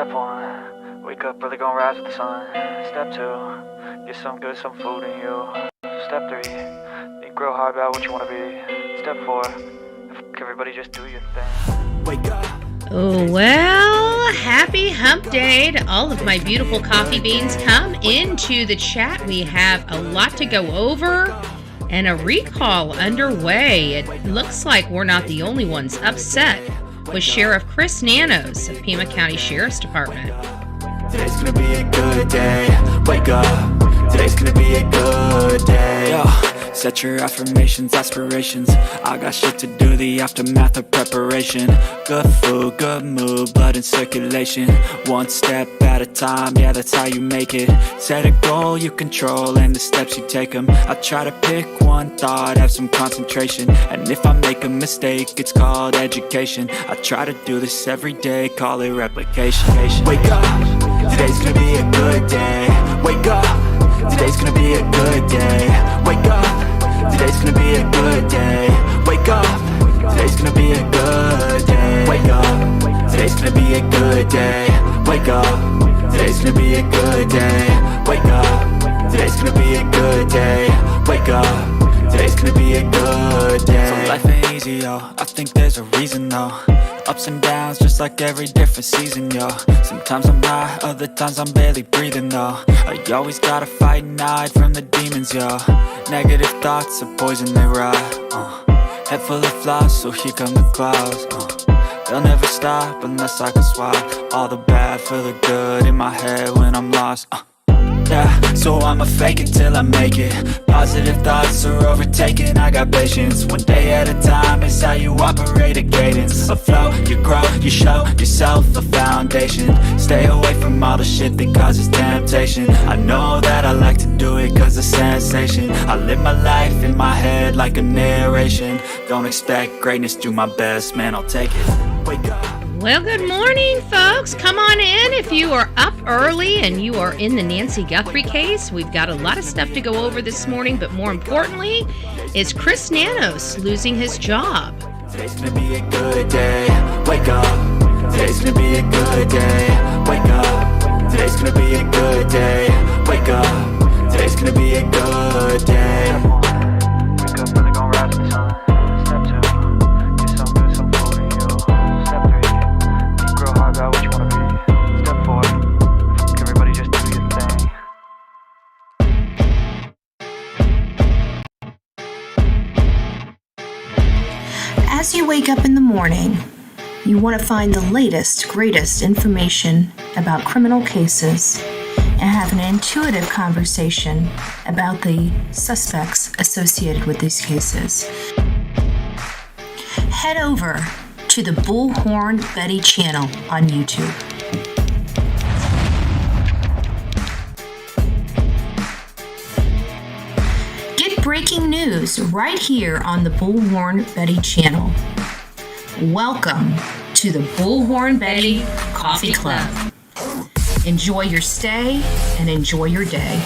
Step one, wake up early, gonna rise with the sun. Step two, get some good, some food in you. Step three, think real hard about what you wanna be. Step four, everybody just do your thing. Wake up. Oh, well, happy hump day to all of my beautiful coffee beans. Come into the chat. We have a lot to go over and a recall underway. It looks like we're not the only ones upset with Sheriff Chris Nanos of Pima County Sheriff's Department. Today's gonna be a good day. Wake up. Today's gonna be a good day. Yo, set your affirmations, aspirations. I got shit to do, the aftermath of preparation. Good food, good mood, blood in circulation. One step at a time, yeah, that's how you make it. Set a goal you control and the steps you take them. I try to pick one thought, have some concentration. And if I make a mistake, it's called education. I try to do this every day, call it replication. Wake up, today's gonna be a good day. Wake up, today's gonna be a good day. Wake up, today's gonna be a good day. Wake up, today's gonna be a good day. Wake up, today's gonna be a good day. Wake up, today's gonna be a good day. Wake up, today's gonna be a good day. Wake up, today's gonna be a good day. So life ain't easy, yo, I think there's a reason though. Ups and downs, just like every different season, yo. Sometimes I'm high, other times I'm barely breathing, though. I always gotta fight and hide from the demons, yo. Negative thoughts are poison, they rot. Head full of flies, so here come the clouds. They'll never stop unless I can swap all the bad for the good in my head when I'm lost. Yeah, so I'ma fake it till I make it. Positive thoughts are overtaken, I got patience. One day at a time is how you operate a cadence. A flow, you grow, you show yourself a foundation. Stay away from all the shit that causes temptation. I know that I like to do it cause it's sensation. I live my life in my head like a narration. Don't expect greatness, do my best, man, I'll take it. Wake up. Well, good morning, folks. Come on in if you are up early and you are in the Nancy Guthrie case. We've got a lot of stuff to go over this morning, but more importantly, is Chris Nanos losing his job. Today's gonna be a good day. Wake up. Today's gonna be a good day. Wake up. Today's gonna be a good day. Wake up. Today's gonna be a good day. Wake up early, gonna rise with the sun. Step two, get some good, some food in you. Step three, think real hard about what you wanna be. Step four, everybody just do your thing. As you wake up in the morning, you want to find the latest, greatest information about criminal cases and have an intuitive conversation about the suspects associated with these cases. Head over to the Bullhorn Betty channel on YouTube. Get breaking news right here on the Bullhorn Betty channel. Welcome to the Bullhorn Betty Coffee Club. Enjoy your stay and enjoy your day.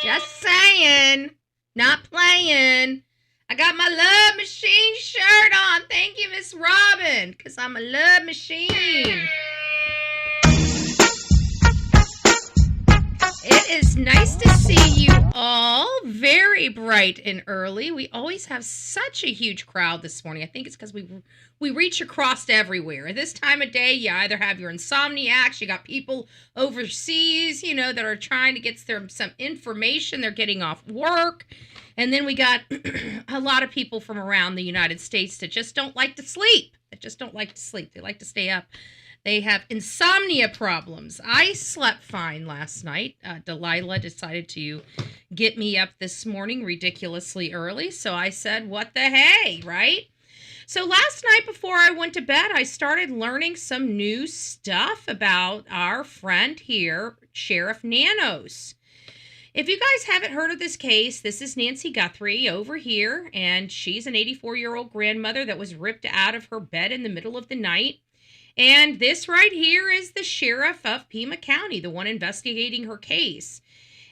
Just saying. Not playing. I got my Love Machine shirt on. Thank you, Miss Robin, because I'm a love machine. It is nice to see you all. Very bright and early. We always have such a huge crowd this morning. I think it's because we reach across everywhere. At this time of day, you either have your insomniacs, you got people overseas, that are trying to get some information. They're getting off work. And then we got a lot of people from around the United States that just don't like to sleep. They like to stay up. They have insomnia problems. I slept fine last night. Delilah decided to get me up this morning ridiculously early. So I said, what the hey, right? So last night before I went to bed, I started learning some new stuff about our friend here, Sheriff Nanos. If you guys haven't heard of this case, this is Nancy Guthrie over here, and she's an 84-year-old grandmother that was ripped out of her bed in the middle of the night. And this right here is the sheriff of Pima County, the one investigating her case.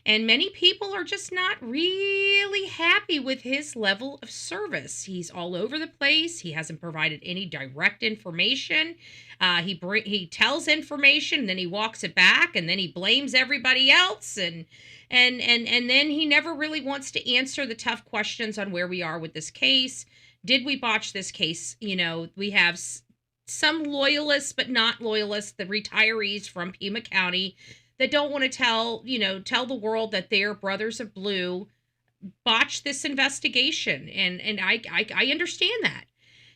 And many people are just not really happy with his level of service. He's all over the place. He hasn't provided any direct information. He tells information, and then he walks it back, and then he blames everybody else, and then he never really wants to answer the tough questions on where we are with this case. Did we botch this case? We have some loyalists, but not loyalists, the retirees from Pima County that don't want to tell the world that their brothers of blue botched this investigation. And I understand that.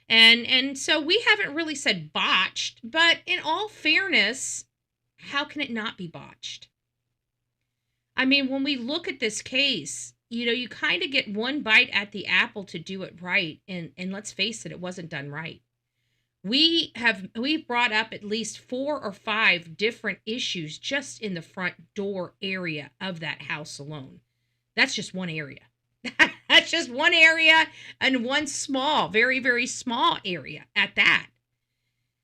And so we haven't really said botched, but in all fairness, how can it not be botched? I mean, when we look at this case, you kind of get one bite at the apple to do it right. And let's face it wasn't done right. We've brought up at least 4 or 5 different issues just in the front door area of that house alone. That's just one area. That's just one area, and one small, very, very small area at that.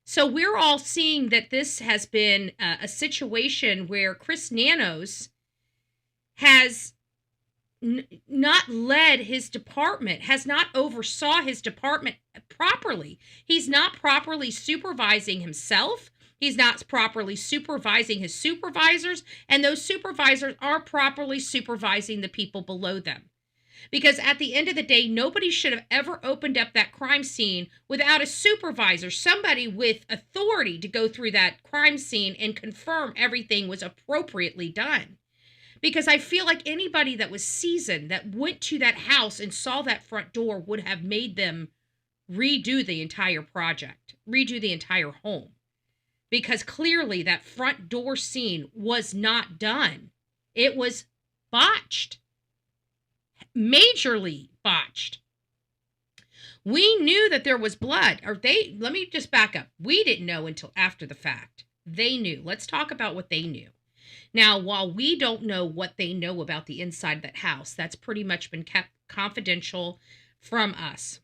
So we're all seeing that this has been a situation where Chris Nanos has not led his department, has not oversaw his department properly. He's not properly supervising himself. He's not properly supervising his supervisors, and those supervisors aren't properly supervising the people below them. Because at the end of the day, nobody should have ever opened up that crime scene without a supervisor, somebody with authority to go through that crime scene and confirm everything was appropriately done. Because I feel like anybody that was seasoned, that went to that house and saw that front door, would have made them redo the entire project, redo the entire home. Because clearly that front door scene was not done. It was botched. Majorly botched. We knew that there was blood. Let me just back up. We didn't know until after the fact. They knew. Let's talk about what they knew. Now, while we don't know what they know about the inside of that house, that's pretty much been kept confidential from us.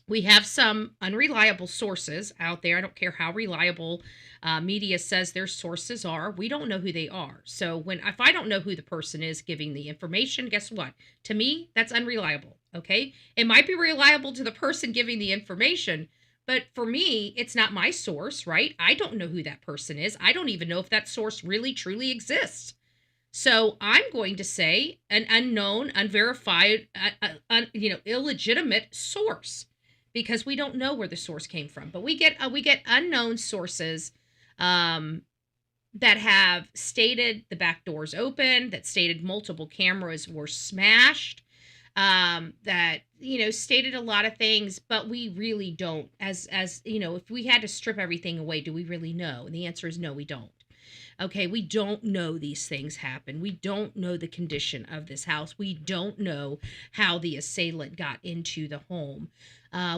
We have some unreliable sources out there. I don't care how reliable media says their sources are. We don't know who they are. So if I don't know who the person is giving the information, guess what? To me, that's unreliable, okay? It might be reliable to the person giving the information, but for me, it's not my source, right? I don't know who that person is. I don't even know if that source really, truly exists. So I'm going to say an unknown, unverified, illegitimate source, because we don't know where the source came from. But we get unknown sources that have stated the back doors open, that stated multiple cameras were smashed, that stated a lot of things, but we really don't. As if we had to strip everything away, do we really know? And the answer is no, we don't. Okay, we don't know these things happen. We don't know the condition of this house. We don't know how the assailant got into the home.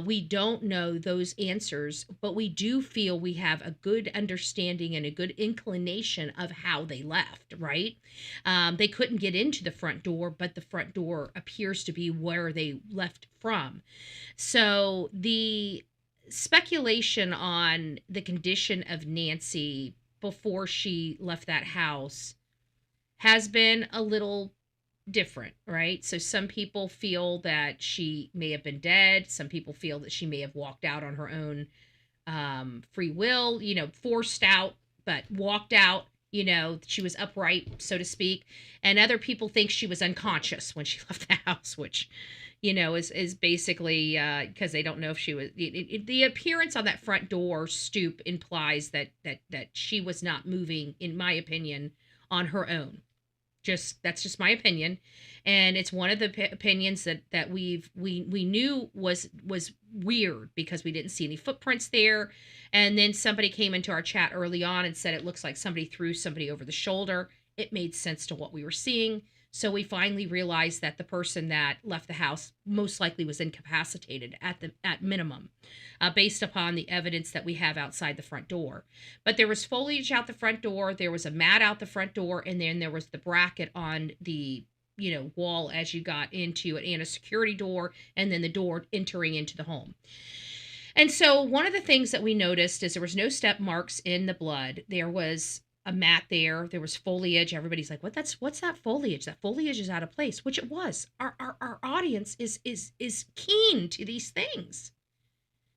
We don't know those answers, but we do feel we have a good understanding and a good inclination of how they left, right? They couldn't get into the front door, but the front door appears to be where they left from. So the speculation on the condition of Nancy before she left that house has been a little different, right? So some people feel that she may have been dead. Some people feel that she may have walked out on her own free will, forced out, but walked out, she was upright, so to speak. And other people think she was unconscious when she left the house, which, is basically because they don't know if she was, the appearance on that front door stoop implies that she was not moving, in my opinion, on her own. That's just my opinion, and it's one of the opinions that we knew was weird because we didn't see any footprints there. And then somebody came into our chat early on and said it looks like somebody threw somebody over the shoulder. It made sense to what we were seeing. So we finally realized that the person that left the house most likely was incapacitated at minimum, based upon the evidence that we have outside the front door. But there was foliage out the front door, there was a mat out the front door, and then there was the bracket on the wall as you got into it, and a security door, and then the door entering into the home. And so one of the things that we noticed is there was no step marks in the blood. There was a mat there. There was foliage. Everybody's like, what's that foliage? That foliage is out of place, which it was. Our audience is keen to these things.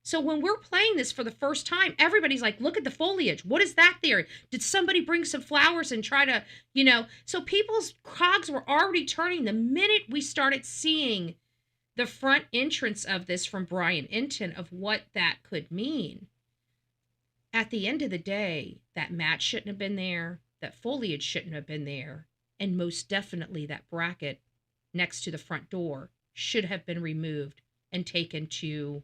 So when we're playing this for the first time, everybody's like, look at the foliage. What is that there? Did somebody bring some flowers and try to, so people's cogs were already turning the minute we started seeing the front entrance of this from Brian Inton of what that could mean. At the end of the day, that mat shouldn't have been there, that foliage shouldn't have been there, and most definitely that bracket next to the front door should have been removed and taken to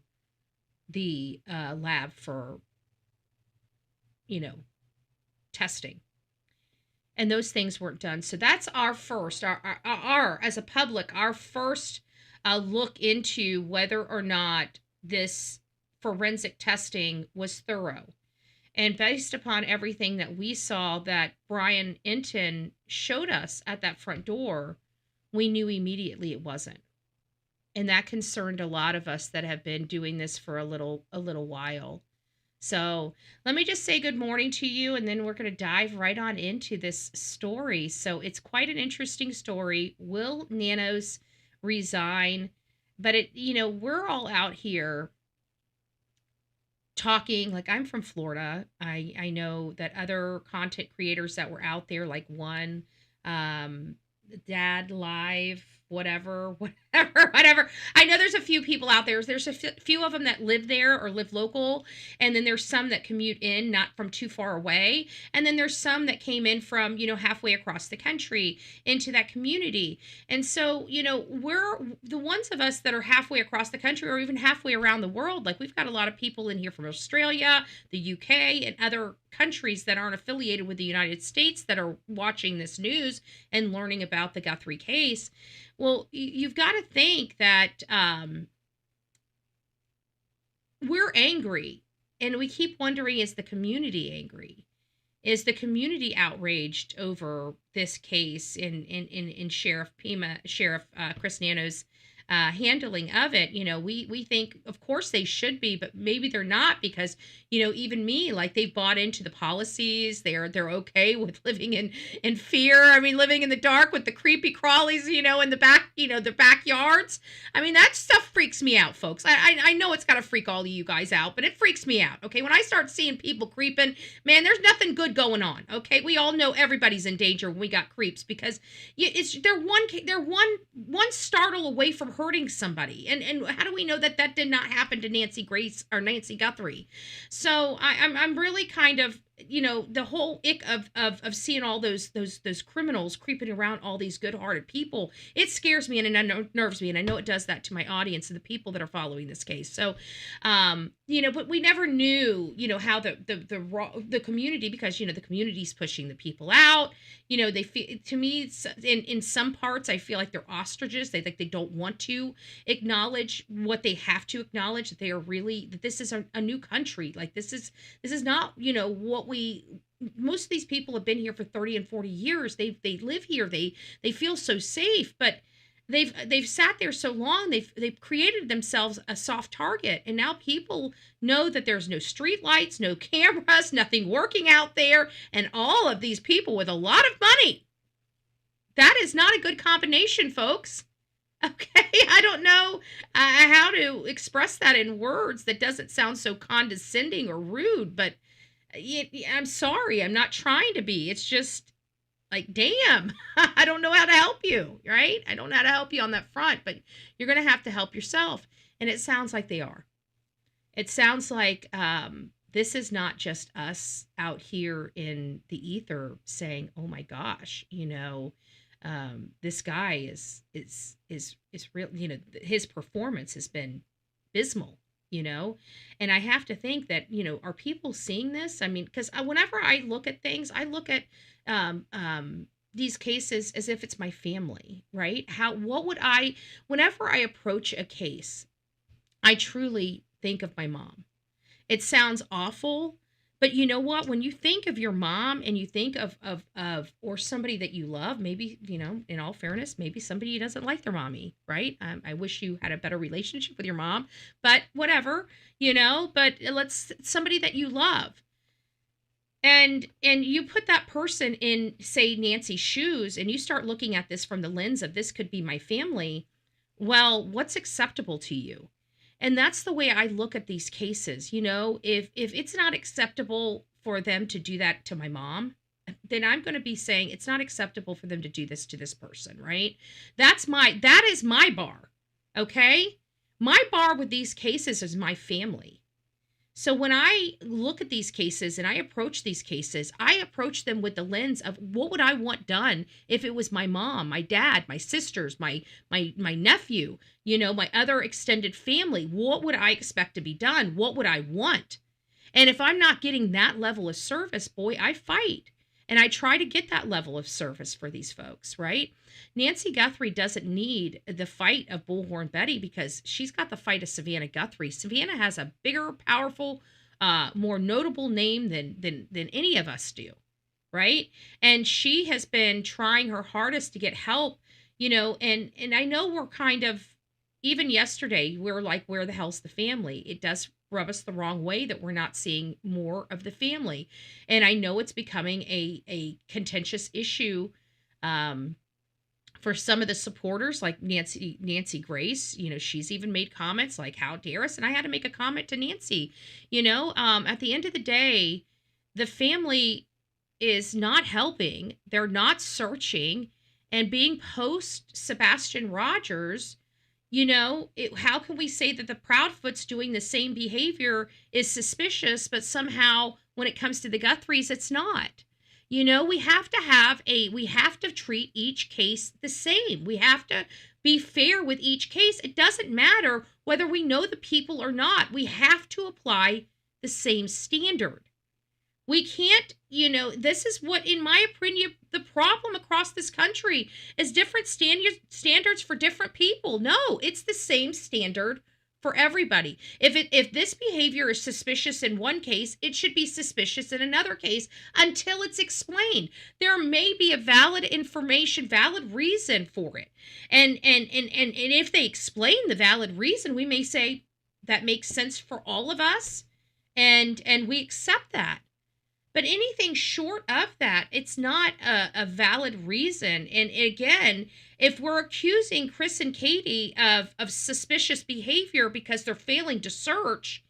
the lab for, testing. And those things weren't done. So that's our first, our as a public, our first look into whether or not this forensic testing was thorough. And based upon everything that we saw that Brian Inton showed us at that front door, we knew immediately it wasn't. And that concerned a lot of us that have been doing this for a little while. So let me just say good morning to you, and then we're going to dive right on into this story. So it's quite an interesting story. Will Nanos resign? But we're all out here talking, like I'm from Florida. I know that other content creators that were out there, like one, Dad Live, whatever. I know there's a few people out there. There's a few of them that live there or live local. And then there's some that commute in, not from too far away. And then there's some that came in from, halfway across the country into that community. And so, we're the ones of us that are halfway across the country or even halfway around the world. Like we've got a lot of people in here from Australia, the UK, and other countries that aren't affiliated with the United States that are watching this news and learning about the Guthrie case. Well, you've got to think that we're angry, and we keep wondering, is the community angry? Is the community outraged over this case in Sheriff Pima, Sheriff Chris Nanos' handling of it? We think, of course, they should be, but maybe they're not because, even me, like they've bought into the policies. They're okay with living in fear. I mean, living in the dark with the creepy crawlies, in the back, the backyards. I mean, that stuff freaks me out, folks. I know it's got to freak all of you guys out, but it freaks me out. Okay. When I start seeing people creeping, man, there's nothing good going on. Okay. We all know everybody's in danger when we got creeps because they're one startle away from hurting somebody. And how do we know that did not happen to Nancy Guthrie? So I'm really kind of, the whole ick of seeing all those criminals creeping around all these good-hearted people. It scares me and it unnerves me, and I know it does that to my audience and the people that are following this case. So, but we never knew, how the community, because the community's pushing the people out. They feel, to me, in some parts, I feel like they're ostriches. They don't want to acknowledge what they have to acknowledge, that they are really, that this is a new country. Like this is not, what most of these people have been here for 30 and 40 years. They live here. They feel so safe, but they've sat there so long. They've created themselves a soft target. And now people know that there's no street lights, no cameras, nothing working out there. And all of these people with a lot of money That is not a good combination, folks. Okay, I don't know how to express that in words that doesn't sound so condescending or rude, but I'm sorry, I'm not trying to be. It's just like, damn, I don't know how to help you, right? I don't know how to help you on that front, but you're going to have to help yourself. And it sounds like they are. It sounds like this is not just us out here in the ether saying, oh my gosh, this guy is real, his performance has been abysmal, and I have to think that, are people seeing this? I mean, because whenever I look at things, I look at these cases as if it's my family, right? Whenever I approach a case, I truly think of my mom. It sounds awful, but you know what? When you think of your mom and you think of or somebody that you love, maybe, in all fairness, maybe somebody who doesn't like their mommy, right? I wish you had a better relationship with your mom, but whatever, but somebody that you love. And you put that person in, say, Nancy's shoes, and you start looking at this from the lens of this could be my family. Well, what's acceptable to you? And that's the way I look at these cases. If it's not acceptable for them to do that to my mom, then I'm going to be saying it's not acceptable for them to do this to this person, right? That is my bar. Okay? My bar with these cases is my family. So when I look at these cases and I approach these cases, I approach them with the lens of what would I want done if it was my mom, my dad, my sisters, my nephew, my other extended family. What would I expect to be done? What would I want? And if I'm not getting that level of service, boy, I fight. And I try to get that level of service for these folks, right? Nancy Guthrie doesn't need the fight of Bullhorn Betty because she's got the fight of Savannah Guthrie. Savannah has a bigger, powerful, more notable name than any of us do, right? And she has been trying her hardest to get help, and I know we're kind of, even yesterday, we're like, where the hell's the family? It does rub us the wrong way that we're not seeing more of the family. And I know it's becoming a contentious issue for some of the supporters, like Nancy Grace. She's even made comments like, how dare us? And I had to make a comment to Nancy. At the end of the day, the family is not helping. They're not searching. And being post Sebastian Rogers, how can we say that the Proudfoot's doing the same behavior is suspicious, but somehow when it comes to the Guthries, it's not? We have to treat each case the same. We have to be fair with each case. It doesn't matter whether we know the people or not. We have to apply the same standard. We can't, this is what, in my opinion, the problem across this country is different standards for different people. No, it's the same standard for everybody. If this behavior is suspicious in one case, it should be suspicious in another case until it's explained. There may be a valid reason for it. And if they explain the valid reason, we may say that makes sense for all of us, and we accept that. But anything short of that, it's not a valid reason. And again, if we're accusing Chris and Katie of suspicious behavior because they're failing to search,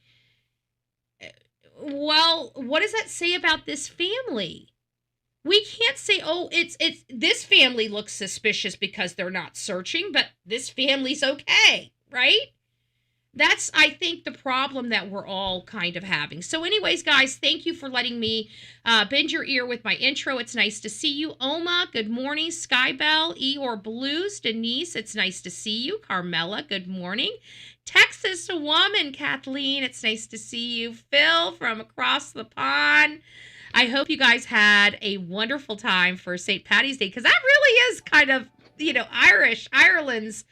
well, what does that say about this family? We can't say, oh, it's this family looks suspicious because they're not searching, but this family's okay, right? That's, I think, the problem that we're all kind of having. So anyways, guys, thank you for letting me bend your ear with my intro. It's nice to see you. Oma, good morning. Skybell, Eeyore Blues, Denise, it's nice to see you. Carmela, good morning. Texas woman, Kathleen, it's nice to see you. Phil from across the pond. I hope you guys had a wonderful time for St. Paddy's Day, because that really is kind of, Ireland's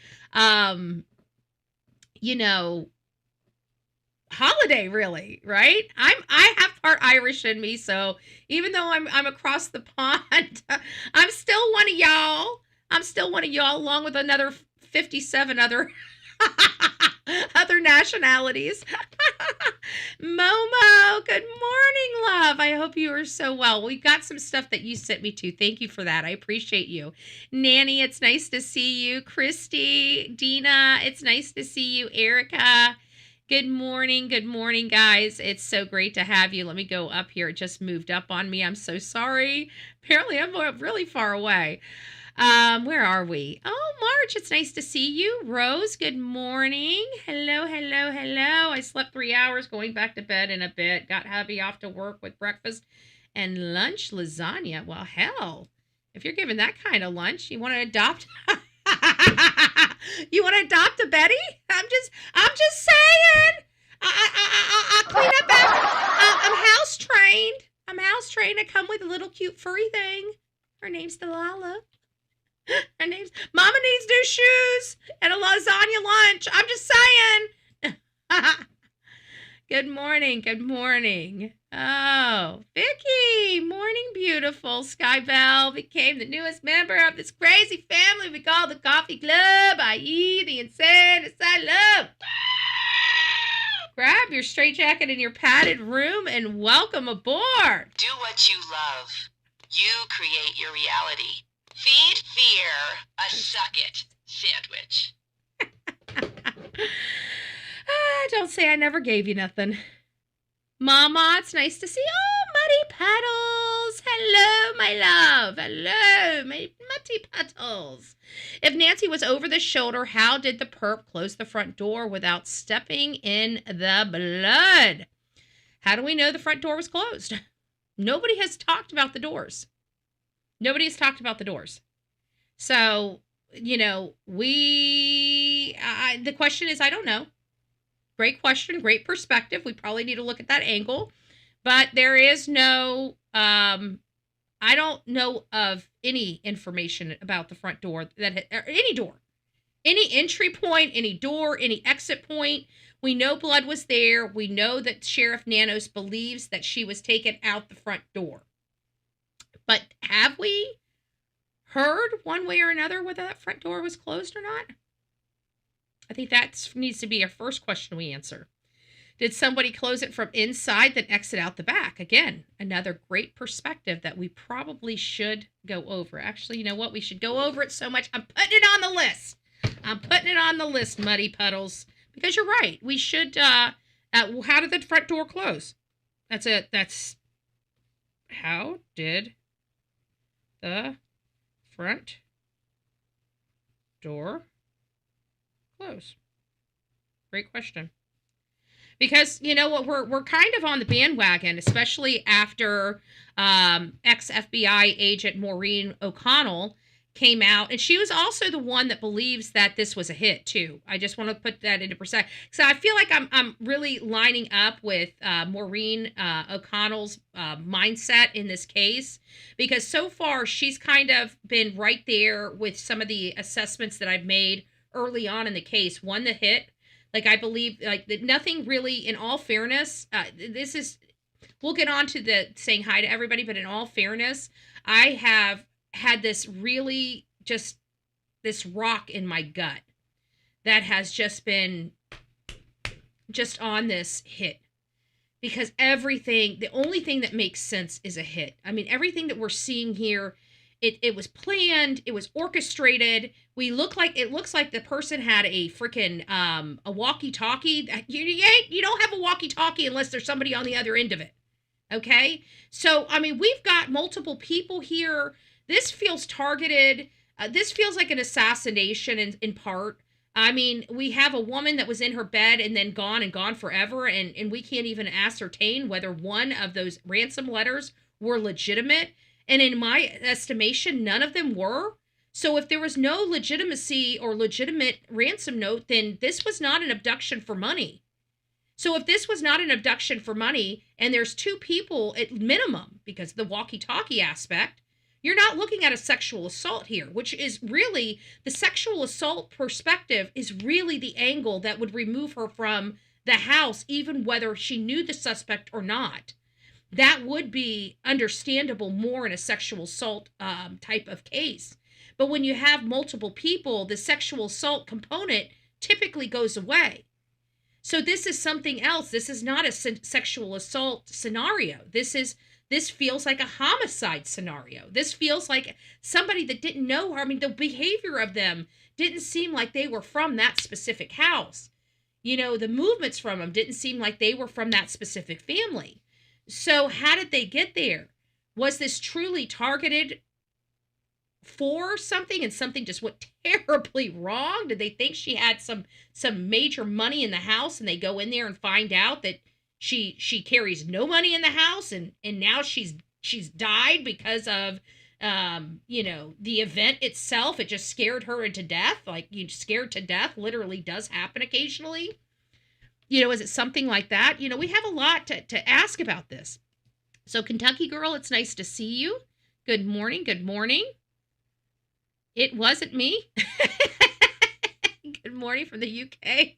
holiday, really, right? I have part Irish in me, so even though I'm across the pond, I'm still one of y'all. Along with another 57 other other nationalities. Momo, good morning, love. I hope you are so well. We got some stuff that you sent me to. Thank you for that. I appreciate you. Nanny, it's nice to see you. Christy, Dina, it's nice to see you. Erica, good morning, guys. It's so great to have you. Let me go up here. It just moved up on me. I'm so sorry. Apparently, I'm really far away. Where are we? Oh, March, it's nice to see you. Rose, good morning. Hello. I slept 3 hours, going back to bed in a bit. Got hubby off to work with breakfast and lunch lasagna. Well, hell, if you're giving that kind of lunch, you want to adopt? You want to adopt a Betty? I'm just saying. I'll clean up after. I'm house trained. I come with a little cute furry thing. Her name's Delilah. Her name's Mama needs new shoes and a lasagna lunch. I'm just saying. Good morning. Oh, Vicky, morning, beautiful. Sky Bell became the newest member of this crazy family we call the Coffee Club, i.e. the insane asylum. Grab your straitjacket in your padded room and welcome aboard. Do what you love. You create your reality. Feed fear a suck-it sandwich. Don't say I never gave you nothing. Mama, it's nice to see you. Oh, Muddy Puddles. Hello, my love. Hello, my Muddy Puddles. If Nancy was over the shoulder, how did the perp close the front door without stepping in the blood? How do we know the front door was closed? Nobody has talked about the doors. So, the question is, I don't know. Great question, great perspective. We probably need to look at that angle. But there is no, I don't know of any information about the front door, or any door. Any entry point, any door, any exit point. We know blood was there. We know that Sheriff Nanos believes that she was taken out the front door. But have we heard one way or another whether that front door was closed or not? I think that needs to be our first question we answer. Did somebody close it from inside then exit out the back? Again, another great perspective that we probably should go over. Actually, you know what? We should go over it so much. I'm putting it on the list. Muddy Puddles. Because you're right. We should, how did the front door close? How did the front door close? Great question. Because you know what, we're kind of on the bandwagon, especially after ex-FBI agent Maureen O'Connell came out, and she was also the one that believes that this was a hit too. I just want to put that into perspective. So I feel like I'm really lining up with Maureen O'Connell's mindset in this case, because so far she's kind of been right there with some of the assessments that I've made early on in the case. One, the hit. Like, I believe, that nothing really, in all fairness, we'll get on to the saying hi to everybody, but in all fairness, I have had this really this rock in my gut that has just been just on this hit. Because the only thing that makes sense is a hit. I mean, everything that we're seeing here, it was planned, it was orchestrated. It looks like the person had a freaking a walkie-talkie. You don't have a walkie-talkie unless there's somebody on the other end of it. Okay? So, I mean, we've got multiple people here. This feels targeted. This feels like an assassination in part. I mean, we have a woman that was in her bed and then gone forever, and we can't even ascertain whether one of those ransom letters were legitimate. And in my estimation, none of them were. So if there was no legitimacy or legitimate ransom note, then this was not an abduction for money. So if this was not an abduction for money, and there's two people at minimum, because of the walkie-talkie aspect, you're not looking at a sexual assault here, which is really, the sexual assault perspective is really the angle that would remove her from the house, even whether she knew the suspect or not. That would be understandable more in a sexual assault type of case. But when you have multiple people, the sexual assault component typically goes away. So this is something else. This is not a sexual assault scenario. This feels like a homicide scenario. This feels like somebody that didn't know her. I mean, the behavior of them didn't seem like they were from that specific house. The movements from them didn't seem like they were from that specific family. So how did they get there? Was this truly targeted for something and something just went terribly wrong? Did they think she had some major money in the house and they go in there and find out that she carries no money in the house and now she's died because of the event itself? It just scared her into death. Like, scared to death literally does happen occasionally. Is it something like that? We have a lot to ask about this. So Kentucky girl, it's nice to see you. Good morning. Good morning. It wasn't me. Good morning from the UK.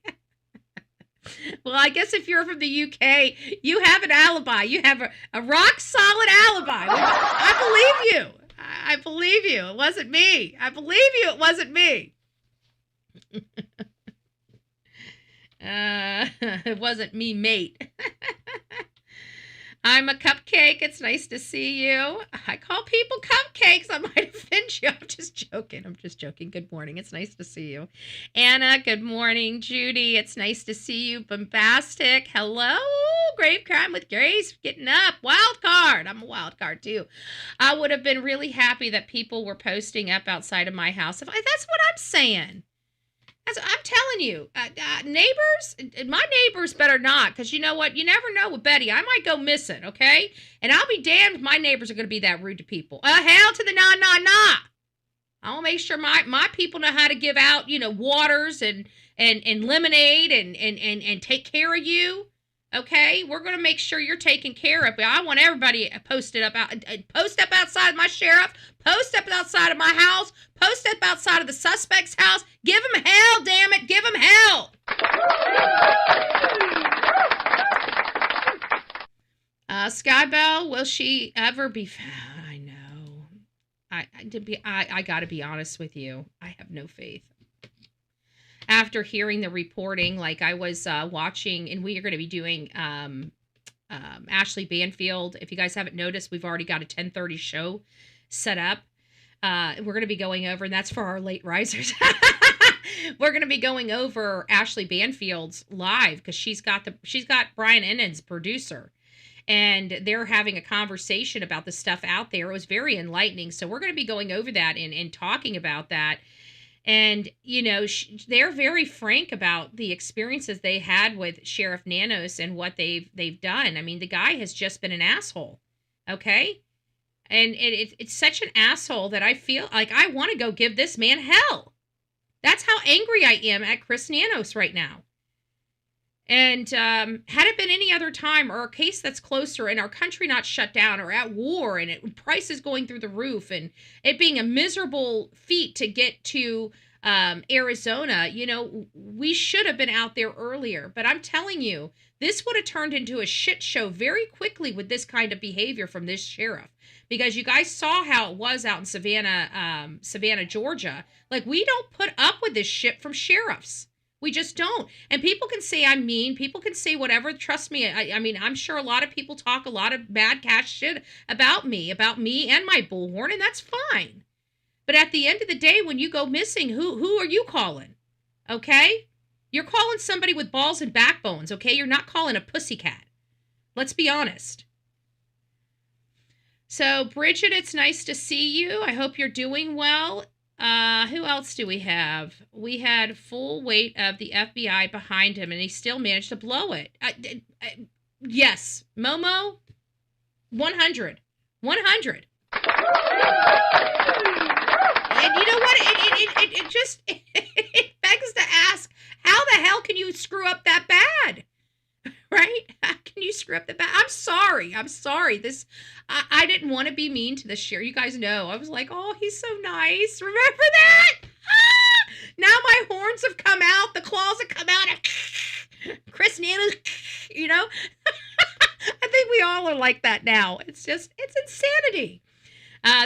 Well, I guess if you're from the UK, you have an alibi. You have a rock solid alibi. I believe you. I believe you. It wasn't me. I believe you. It wasn't me. It wasn't me, mate. I'm a cupcake. It's nice to see you. I call people cupcakes. I might offend you. I'm just joking. Good morning. It's nice to see you. Anna, good morning. Judy, it's nice to see you. Bombastic. Hello. Grave Crime with Grace. Getting up. Wild card. I'm a wild card too. I would have been really happy that people were posting up outside of my house. That's what I'm saying. I'm telling you, neighbors, my neighbors better not, because you know what? You never know with Betty. I might go missing, okay? And I'll be damned if my neighbors are going to be that rude to people. Hell to the nah. I want to make sure my people know how to give out, waters and lemonade and take care of you, okay? We're going to make sure you're taken care of. But I want everybody posted up outside my sheriff, post up outside of my house, post up outside of the suspect's house. Give him hell, damn it. Give him hell. Skybell, will she ever be found? I know. I got to be honest with you. I have no faith. After hearing the reporting, like I was watching, and we are going to be doing Ashley Banfield. If you guys haven't noticed, we've already got a 10:30 show set up. We're going to be going over, and that's for our late risers. We're going to be going over Ashley Banfield's live because she's got Brian Ennen's producer, and they're having a conversation about the stuff out there. It was very enlightening. So we're going to be going over that and talking about that. And, they're very frank about the experiences they had with Sheriff Nanos and what they've done. I mean, the guy has just been an asshole. Okay. And it's such an asshole that I feel like I want to go give this man hell. That's how angry I am at Chris Nanos right now. And had it been any other time or a case that's closer and our country not shut down or at war and prices going through the roof and it being a miserable feat to get to Arizona, we should have been out there earlier. But I'm telling you, this would have turned into a shit show very quickly with this kind of behavior from this sheriff. Because you guys saw how it was out in Savannah, Georgia. Like, we don't put up with this shit from sheriffs. We just don't. And people can say I'm mean. People can say whatever. Trust me. I mean, I'm sure a lot of people talk a lot of bad cash shit about me and my Bullhorn, and that's fine. But at the end of the day, when you go missing, who are you calling? Okay? You're calling somebody with balls and backbones, okay? You're not calling a pussycat. Let's be honest. So, Bridget, it's nice to see you. I hope you're doing well. Who else do we have? We had full weight of the FBI behind him, and he still managed to blow it. Yes, Momo, 100. 100. And you know what? It just it begs to ask, how the hell can you screw up that bad? Right? How can you screw up the bad? I'm sorry. I didn't want to be mean to the sheriff. You guys know. I was like, oh, he's so nice. Remember that? Ah! Now my horns have come out. The claws have come out. Chris Nanos, I think we all are like that now. It's insanity.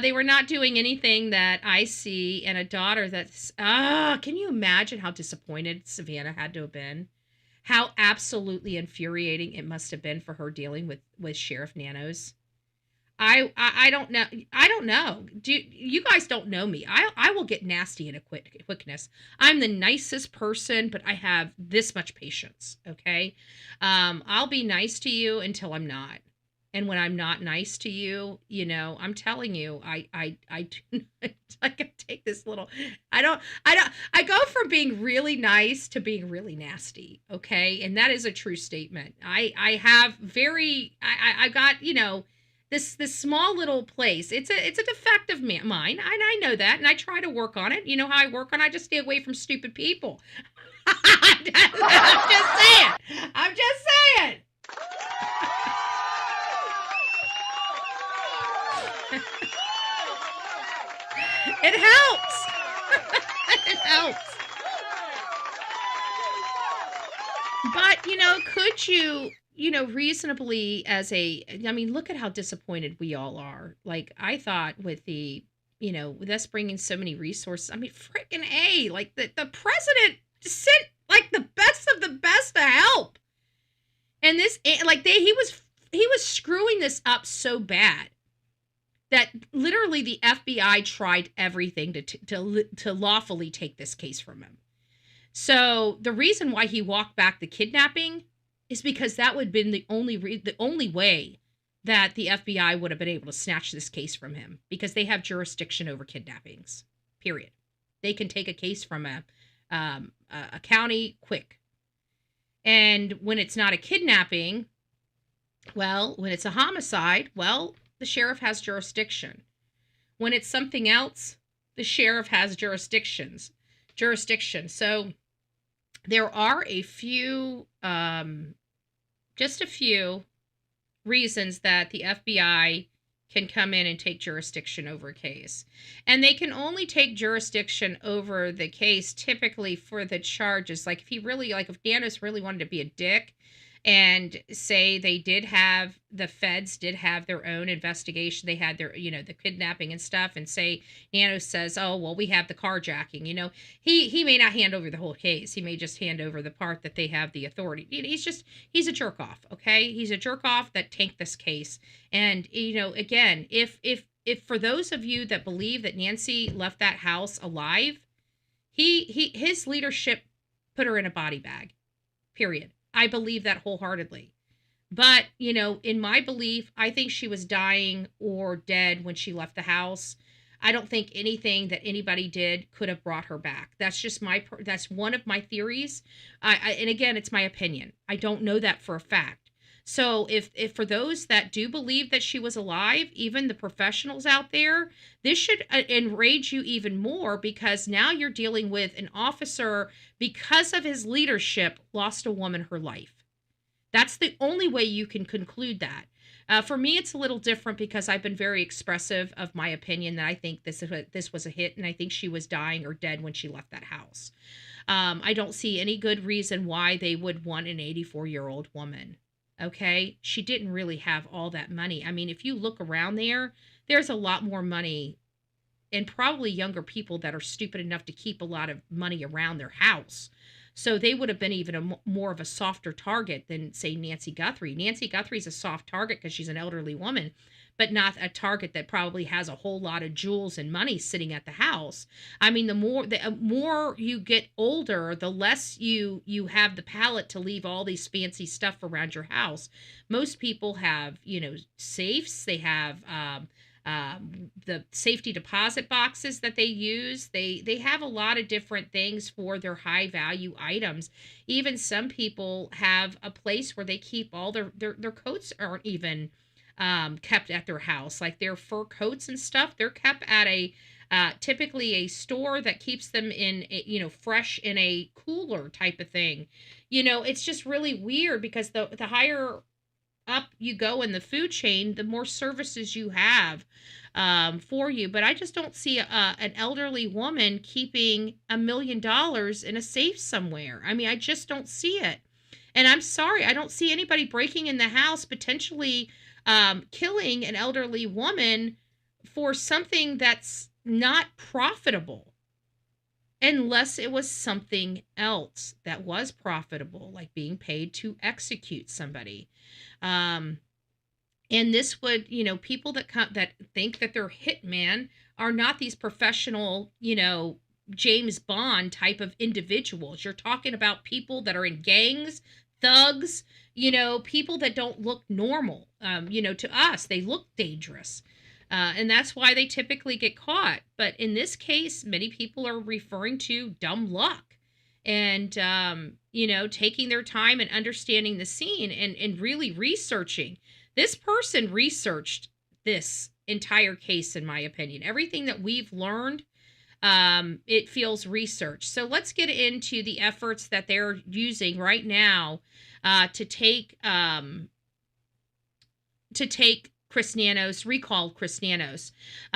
They were not doing anything that I see in a daughter that's, can you imagine how disappointed Savannah had to have been? how absolutely infuriating it must have been for her dealing with Sheriff Nanos. I don't know. I don't know. You guys don't know me? I will get nasty in a quickness. I'm the nicest person, but I have this much patience. Okay, I'll be nice to you until I'm not, and when I'm not nice to you, I'm telling you, I do not, I can take this little. I go from being really nice to being really nasty. Okay, and that is a true statement. I have I got this small little place. It's a defect of mine, and I know that, and I try to work on it. You know how I work on it? I just stay away from stupid people. I'm just saying. I'm just saying. It helps. It helps. But, could you reasonably look at how disappointed we all are. Like, I thought with with us bringing so many resources, freaking A, like the president sent like the best of the best to help. And this, like he was screwing this up so bad that literally the FBI tried everything to lawfully take this case from him. So the reason why he walked back the kidnapping is because that would have been the only way that the FBI would have been able to snatch this case from him, because they have jurisdiction over kidnappings, period. They can take a case from a county quick. And when it's not a kidnapping, when it's a homicide, the sheriff has jurisdiction. When it's something else, the sheriff has jurisdiction. So there are a few, just a few reasons that the FBI can come in and take jurisdiction over a case. And they can only take jurisdiction over the case typically for the charges. Like if Nanos really wanted to be a dick and say the feds did have their own investigation, they had their, the kidnapping and stuff, and say Nanos says, oh, well, we have the carjacking, he may not hand over the whole case. He may just hand over the part that they have the authority. He's a jerk off. Okay. He's a jerk off that tanked this case. And, again, if for those of you that believe that Nancy left that house alive, his leadership put her in a body bag, period. I believe that wholeheartedly. But, in my belief, I think she was dying or dead when she left the house. I don't think anything that anybody did could have brought her back. That's just that's one of my theories. And again, it's my opinion. I don't know that for a fact. So if for those that do believe that she was alive, even the professionals out there, this should enrage you even more, because now you're dealing with an officer, because of his leadership, lost a woman her life. That's the only way you can conclude that. For me, it's a little different, because I've been very expressive of my opinion that I think this was a hit, and I think she was dying or dead when she left that house. I don't see any good reason why they would want an 84-year-old woman. Okay, she didn't really have all that money. If you look around there's a lot more money, and probably younger people that are stupid enough to keep a lot of money around their house. So they would have been even more of a softer target than, say, Nancy Guthrie. Nancy Guthrie's a soft target because she's an elderly woman, but not a target that probably has a whole lot of jewels and money sitting at the house. The more you get older, the less you have the palate to leave all these fancy stuff around your house. Most people have, safes. They have the safety deposit boxes that they use. They have a lot of different things for their high value items. Even some people have a place where they keep all their coats aren't even kept at their house, like their fur coats and stuff. They're kept at a typically a store that keeps them in fresh in a cooler type of thing. It's just really weird, because the higher up you go in the food chain, the more services you have for you. But I just don't see an elderly woman keeping $1 million in a safe somewhere. I just don't see it. And I'm sorry, I don't see anybody breaking in the house, potentially killing an elderly woman for something that's not profitable. unless it was something else that was profitable, like being paid to execute somebody. And this would, people that think that they're hitman are not these professional, James Bond type of individuals. You're talking about people that are in gangs, thugs, people that don't look normal. To us, they look dangerous. And that's why they typically get caught. But in this case, many people are referring to dumb luck and, taking their time and understanding the scene and really researching. This person researched this entire case, in my opinion. Everything that we've learned, it feels researched. So let's get into the efforts that they're using right now to take Chris Nanos, recall Chris Nanos.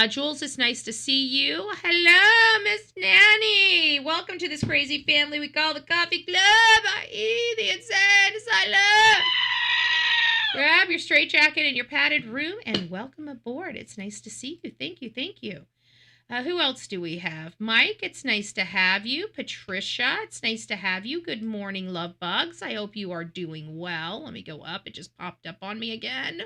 Jules, it's nice to see you. Hello, Miss Nanny. Welcome to this crazy family we call the Coffee Club. The insane asylum. Grab your straitjacket and your padded room and welcome aboard. It's nice to see you. Thank you. Thank you. Who else do we have? Mike, it's nice to have you. Patricia, it's nice to have you. Good morning, love bugs. I hope you are doing well. Let me go up. It just popped up on me again.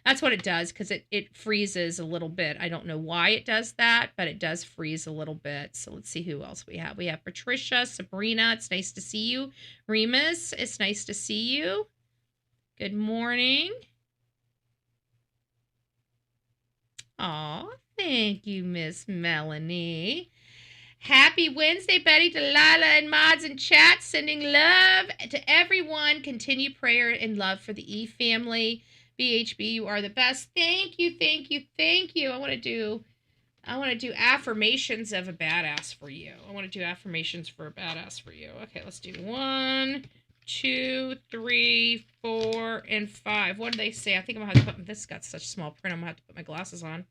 That's what it does, because it freezes a little bit. I don't know why it does that, but it does freeze a little bit. So let's see who else we have. We have Patricia, Sabrina, it's nice to see you. Remus, it's nice to see you. Good morning. Aw, thank you, Miss Melanie. Happy Wednesday, Betty, Delilah, and mods in chat. Sending love to everyone. Continue prayer and love for the E family. BHB, you are the best. Thank you, thank you, thank you. I want to do affirmations of a badass for you. Okay, let's do 1, 2, 3, 4, and 5. What do they say? I think I'm gonna have to put this. Got such small print. I'm gonna have to put my glasses on.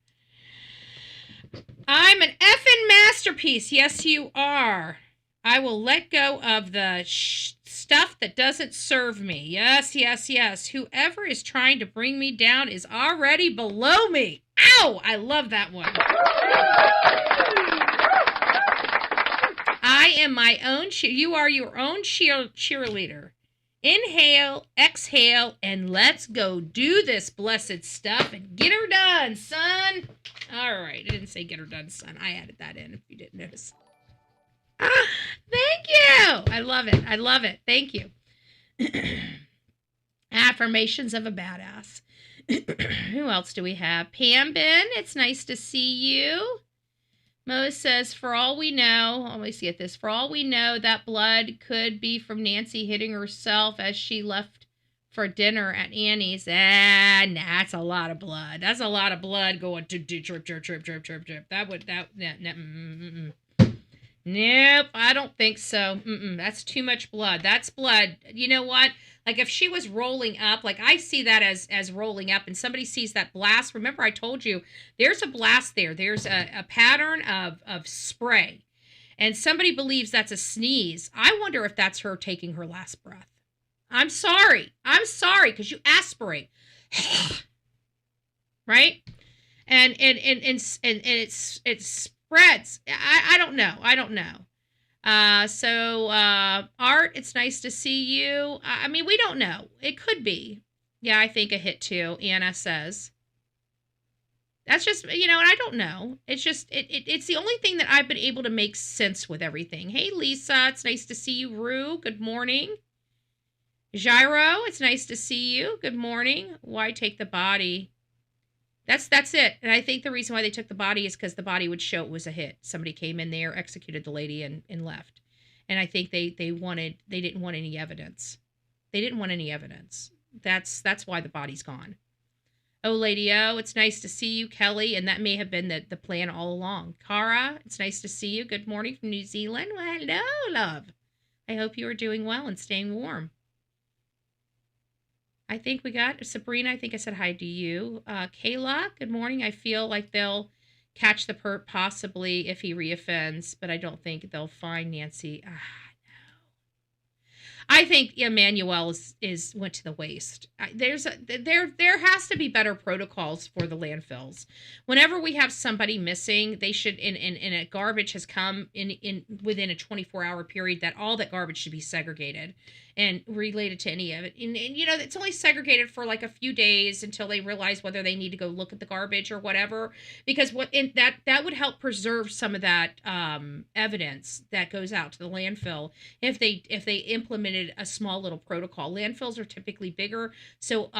I'm an effing masterpiece. Yes, you are. I will let go of the stuff that doesn't serve me. Yes, yes, yes. Whoever is trying to bring me down is already below me. Ow! I love that one. I am my own you are your own cheerleader. Inhale, exhale, and let's go do this blessed stuff and get her done, son. All right. I didn't say get her done, son. I added that in if you didn't notice. Thank you. I love it. I love it. Thank you. Affirmations of a badass. Who else do we have? Pam Ben, it's nice to see you. Mo says, for all we know, let me see at this. For all we know, that blood could be from Nancy hitting herself as she left for dinner at Annie's. That's a lot of blood. That's a lot of blood going to drip. Nope, I don't think so. That's too much blood. That's blood. You know what? Like if she was rolling up, like I see that as rolling up and somebody sees that blast. Remember I told you there's a blast there. There's a pattern of spray. And somebody believes that's a sneeze. I wonder if that's her taking her last breath. I'm sorry, because you aspirate. Right? And it's spreads. I don't know. So Art, it's nice to see you. I mean, we don't know. It could be. Yeah, I think a hit too. Anna says. That's just, and I don't know. It's just, it's the only thing that I've been able to make sense with everything. Hey, Lisa, it's nice to see you. Rue, good morning. Gyro, it's nice to see you. Good morning. Why take the body? That's it. And I think the reason why they took the body is because the body would show it was a hit. Somebody came in there, executed the lady, and left. And I think they didn't want any evidence. That's why the body's gone. Oh, Lady O, it's nice to see you, Kelly. And that may have been the plan all along. Cara, it's nice to see you. Good morning from New Zealand. Well, hello, love. I hope you are doing well and staying warm. I think we got Sabrina. I think I said hi to you. Kayla, good morning. I feel like they'll catch the perp possibly if he reoffends, but I don't think they'll find Nancy. No. I think Emmanuel is went to the waste. There has to be better protocols for the landfills. Whenever we have somebody missing, they should in a garbage has come in within a 24-hour period, that all that garbage should be segregated and related to any of it. And it's only segregated for like a few days until they realize whether they need to go look at the garbage or whatever, because that would help preserve some of that evidence that goes out to the landfill if they implemented a small little protocol. Landfills are typically bigger, so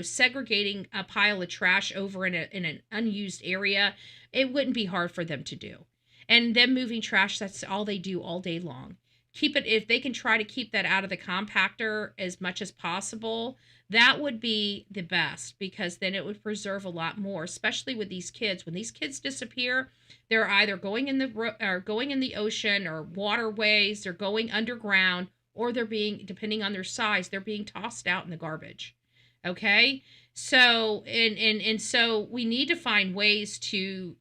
segregating a pile of trash over in an unused area, it wouldn't be hard for them to do. And them moving trash, that's all they do all day long. Keep it, if they can try to keep that out of the compactor as much as possible, that would be the best, because then it would preserve a lot more, especially with these kids. When these kids disappear, they're either going in the ocean or waterways, they're going underground, or they're being, depending on their size, they're being tossed out in the garbage. Okay? So and so we need to find ways to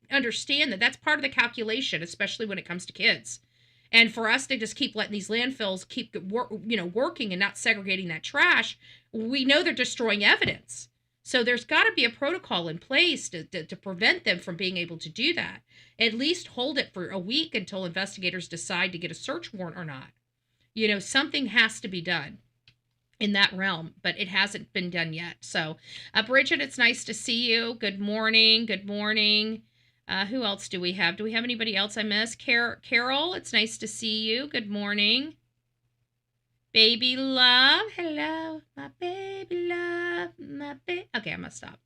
understand that that's part of the calculation, especially when it comes to kids. And for us to just keep letting these landfills keep working and not segregating that trash, we know they're destroying evidence. So there's got to be a protocol in place to prevent them from being able to do that. At least hold it for a week until investigators decide to get a search warrant or not. Something has to be done in that realm, but it hasn't been done yet. So, Bridget, it's nice to see you. Good morning. Good morning. Who else do we have? Do we have anybody else I missed? Carol, it's nice to see you. Good morning. Baby love. Hello, my baby love. Okay, I'm going to stop.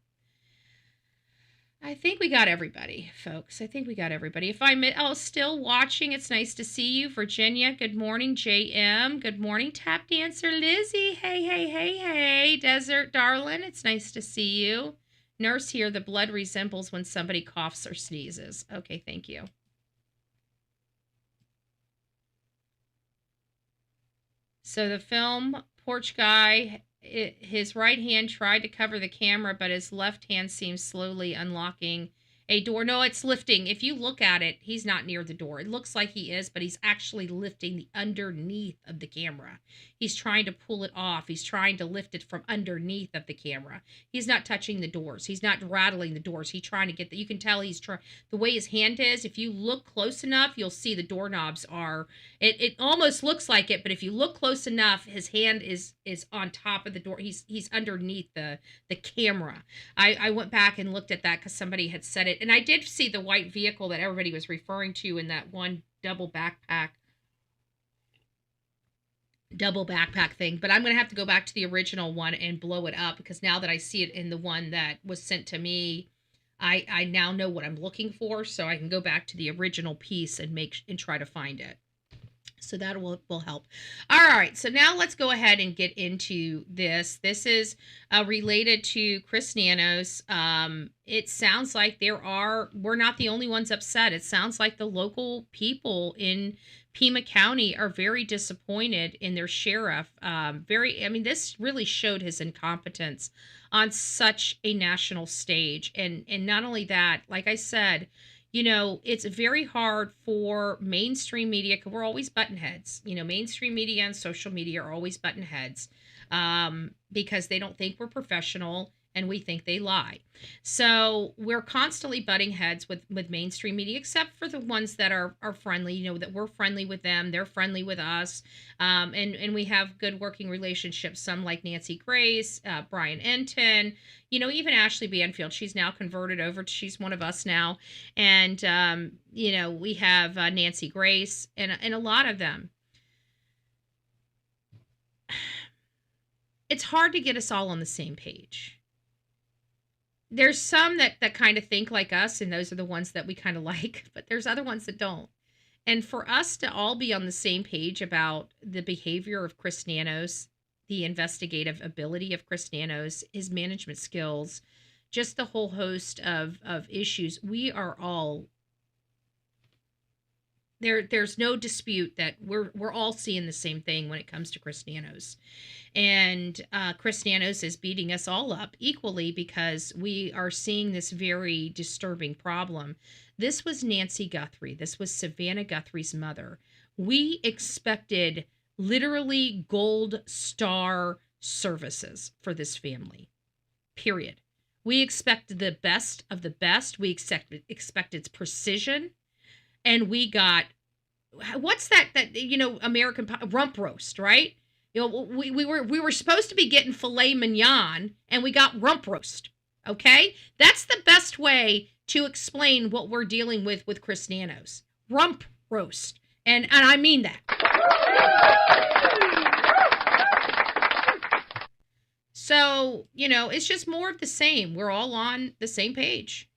I think we got everybody, folks. I think we got everybody. If I'm still watching, it's nice to see you. Virginia, good morning. JM, good morning. Tap dancer Lizzie. Hey. Desert darling, it's nice to see you. Nurse here, the blood resembles when somebody coughs or sneezes. Okay, thank you. So the film, porch guy, his right hand tried to cover the camera, but his left hand seems slowly unlocking a door. No, it's lifting. If you look at it, he's not near the door. It looks like he is, but he's actually lifting the underneath of the camera. He's trying to pull it off. He's trying to lift it from underneath of the camera. He's not touching the doors. He's not rattling the doors. He's trying to get that. You can tell he's trying. The way his hand is, if you look close enough, you'll see the doorknobs are. It almost looks like it, but if you look close enough, his hand is on top of the door. He's underneath the camera. I went back and looked at that because somebody had said it. And I did see the white vehicle that everybody was referring to in that one double backpack thing. But I'm going to have to go back to the original one and blow it up, because now that I see it in the one that was sent to me, I now know what I'm looking for, so I can go back to the original piece and try to find it. So that will help. All right, so now let's go ahead and get into this. This is related to Chris Nanos. It sounds like we're not the only ones upset. It sounds like the local people in Pima County are very disappointed in their sheriff. This really showed his incompetence on such a national stage. And not only that, like I said, it's very hard for mainstream media, because we're always button heads. Mainstream media and social media are always button heads because they don't think we're professional and we think they lie. So we're constantly butting heads with mainstream media, except for the ones that are friendly, that we're friendly with them, they're friendly with us. And we have good working relationships. Some like Nancy Grace, Brian Enton, even Ashley Banfield, she's now converted over she's one of us now. And, we have Nancy Grace and a lot of them. It's hard to get us all on the same page. There's some that kind of think like us, and those are the ones that we kind of like, but there's other ones that don't. And for us to all be on the same page about the behavior of Chris Nanos, the investigative ability of Chris Nanos, his management skills, just the whole host of issues, we are all there's no dispute that we're all seeing the same thing when it comes to Chris Nanos. And Chris Nanos is beating us all up equally, because we are seeing this very disturbing problem. This was Nancy Guthrie. This was Savannah Guthrie's mother. We expected literally gold star services for this family, period. We expected the best of the best. We expected precision, and we got, what's that American rump roast, right? We were supposed to be getting filet mignon, and we got rump roast. Okay, that's the best way to explain what we're dealing with Chris Nanos. Rump roast, and I mean that. So, it's just more of the same. We're all on the same page.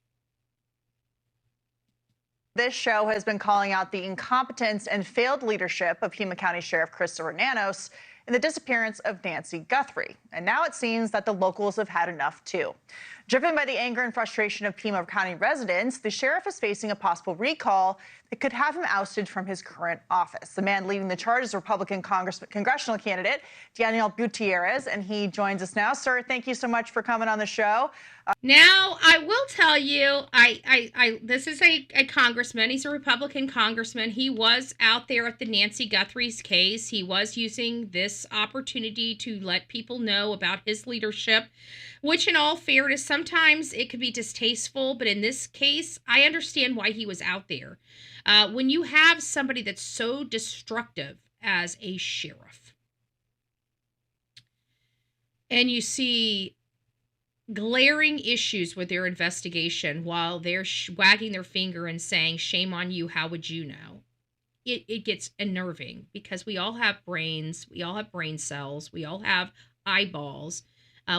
This show has been calling out the incompetence and failed leadership of Pima County Sheriff Christopher Nanos in the disappearance of Nancy Guthrie. And now it seems that the locals have had enough too. Driven by the anger and frustration of Pima County residents, the sheriff is facing a possible recall that could have him ousted from his current office. The man leading the charge is Republican congressional candidate Daniel Butierrez, and he joins us now. Sir, thank you so much for coming on the show. Now, I will tell you, this is a congressman. He's a Republican congressman. He was out there at the Nancy Guthrie's case. He was using this opportunity to let people know about his leadership, which in all fairness, sometimes it could be distasteful, but in this case, I understand why he was out there. When you have somebody that's so destructive as a sheriff, and you see glaring issues with their investigation while they're wagging their finger and saying, shame on you, how would you know? It gets unnerving, because we all have brains, we all have brain cells, we all have eyeballs.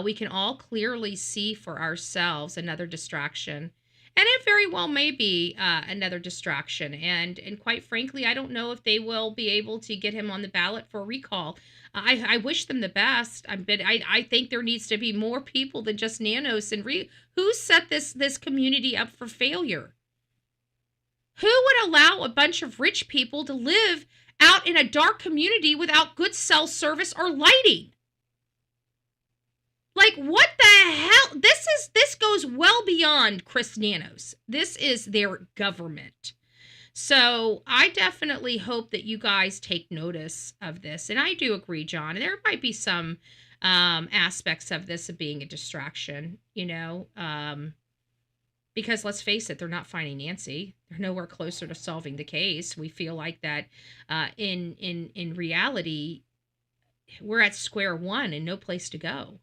We can all clearly see for ourselves another distraction. And it very well may be another distraction. And quite frankly, I don't know if they will be able to get him on the ballot for recall. I wish them the best. But I think there needs to be more people than just Nanos. And who set this community up for failure? Who would allow a bunch of rich people to live out in a dark community without good cell service or lighting? Like, what the hell? This goes well beyond Chris Nanos. This is their government. So I definitely hope that you guys take notice of this. And I do agree, John. There might be some aspects of this of being a distraction, because let's face it, they're not finding Nancy. They're nowhere closer to solving the case. We feel like that in reality, we're at square one and no place to go.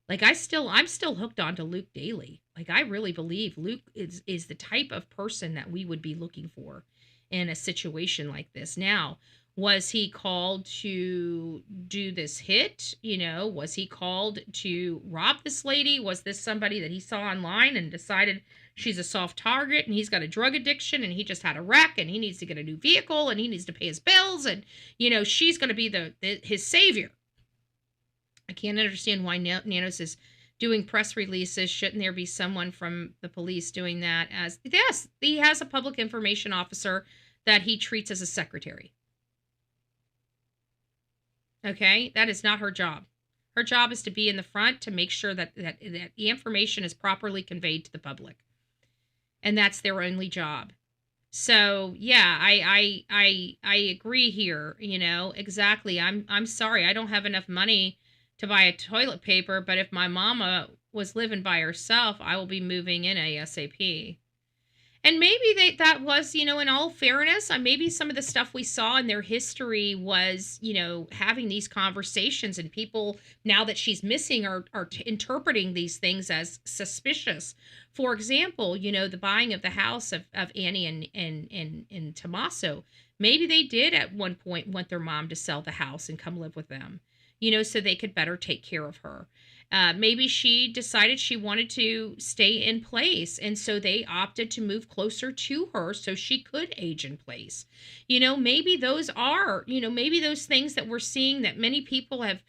Like, I'm still hooked on to Luke Daly. Like, I really believe Luke is the type of person that we would be looking for in a situation like this. Now, was he called to do this hit? Was he called to rob this lady? Was this somebody that he saw online and decided she's a soft target and he's got a drug addiction and he just had a wreck and he needs to get a new vehicle and he needs to pay his bills and, she's going to be his savior? I can't understand why Nanos is doing press releases. Shouldn't there be someone from the police doing that? Yes, he has a public information officer that he treats as a secretary. Okay, that is not her job. Her job is to be in the front to make sure that the information is properly conveyed to the public. And that's their only job. So yeah, I agree here, exactly. I'm sorry, I don't have enough money to buy a toilet paper, but if my mama was living by herself, I will be moving in ASAP. And maybe that was, in all fairness, maybe some of the stuff we saw in their history was, having these conversations, and people, now that she's missing, are interpreting these things as suspicious. For example, the buying of the house of Annie and Tommaso. Maybe they did at one point want their mom to sell the house and come live with them, so they could better take care of her. Maybe she decided she wanted to stay in place, and so they opted to move closer to her so she could age in place. Maybe those are, maybe those things that we're seeing that many people have,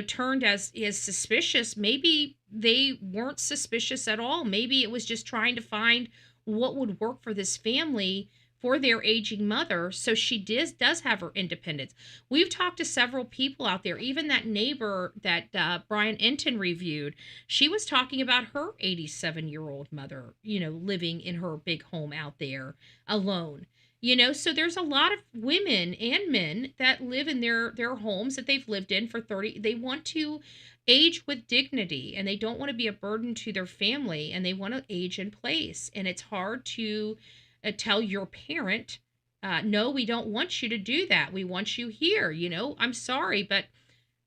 turned as suspicious, maybe they weren't suspicious at all. Maybe it was just trying to find what would work for this family, for their aging mother, so she does have her independence. We've talked to several people out there, even that neighbor that Brian Enton reviewed. She was talking about her 87-year-old mother, living in her big home out there alone. So there's a lot of women and men that live in their homes that they've lived in for 30. They want to age with dignity, and they don't want to be a burden to their family, and they want to age in place. And it's hard to tell your parent, no, we don't want you to do that. We want you here. I'm sorry, but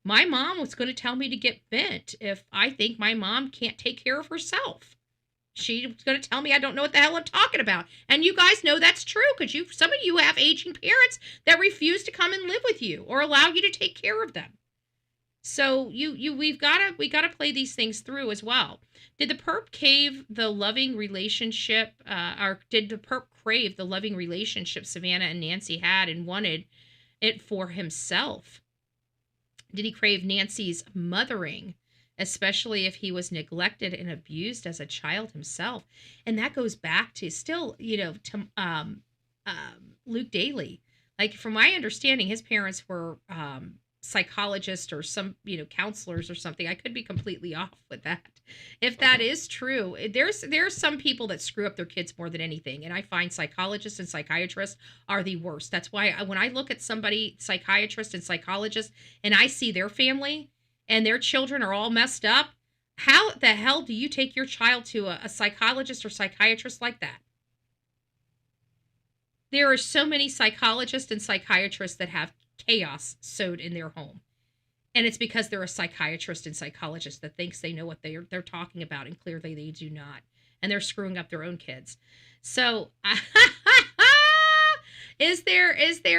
my mom was going to tell me to get bent if I think my mom can't take care of herself. She was going to tell me I don't know what the hell I'm talking about. And you guys know that's true, because some of you have aging parents that refuse to come and live with you or allow you to take care of them. So we gotta play these things through as well. Did the perp cave the loving relationship, or did the perp crave the loving relationship Savannah and Nancy had and wanted it for himself? Did he crave Nancy's mothering, especially if he was neglected and abused as a child himself? And that goes back to still, to Luke Daly. Like, from my understanding, his parents were psychologists or some, counselors or something. I could be completely off with that. If that is true, there's some people that screw up their kids more than anything. And I find psychologists and psychiatrists are the worst. That's why when I look at somebody, psychiatrist and psychologist, and I see their family and their children are all messed up, how the hell do you take your child to a psychologist or psychiatrist like that? There are so many psychologists and psychiatrists that have chaos sowed in their home. And it's because they're a psychiatrist and psychologist that thinks they know what they're talking about, and clearly they do not. And they're screwing up their own kids. So is there,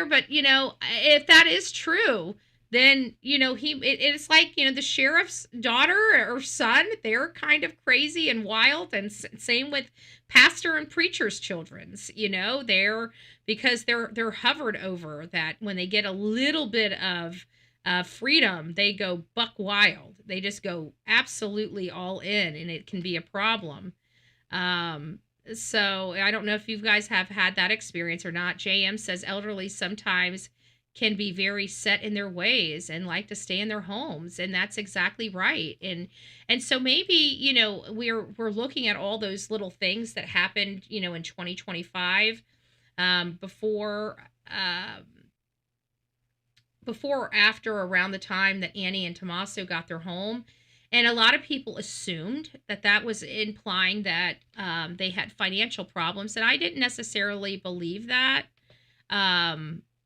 but if that is true, then it's like, the sheriff's daughter or son, they're kind of crazy and wild, and same with pastor and preacher's children's. They're hovered over that. When they get a little bit of freedom, they go buck wild. They just go absolutely all in, and it can be a problem. So I don't know if you guys have had that experience or not. JM says elderly sometimes can be very set in their ways and like to stay in their homes, and that's exactly right. And so maybe we're looking at all those little things that happened in 2025 before or after, around the time that Annie and Tommaso got their home. And a lot of people assumed that was implying that they had financial problems, and I didn't necessarily believe that.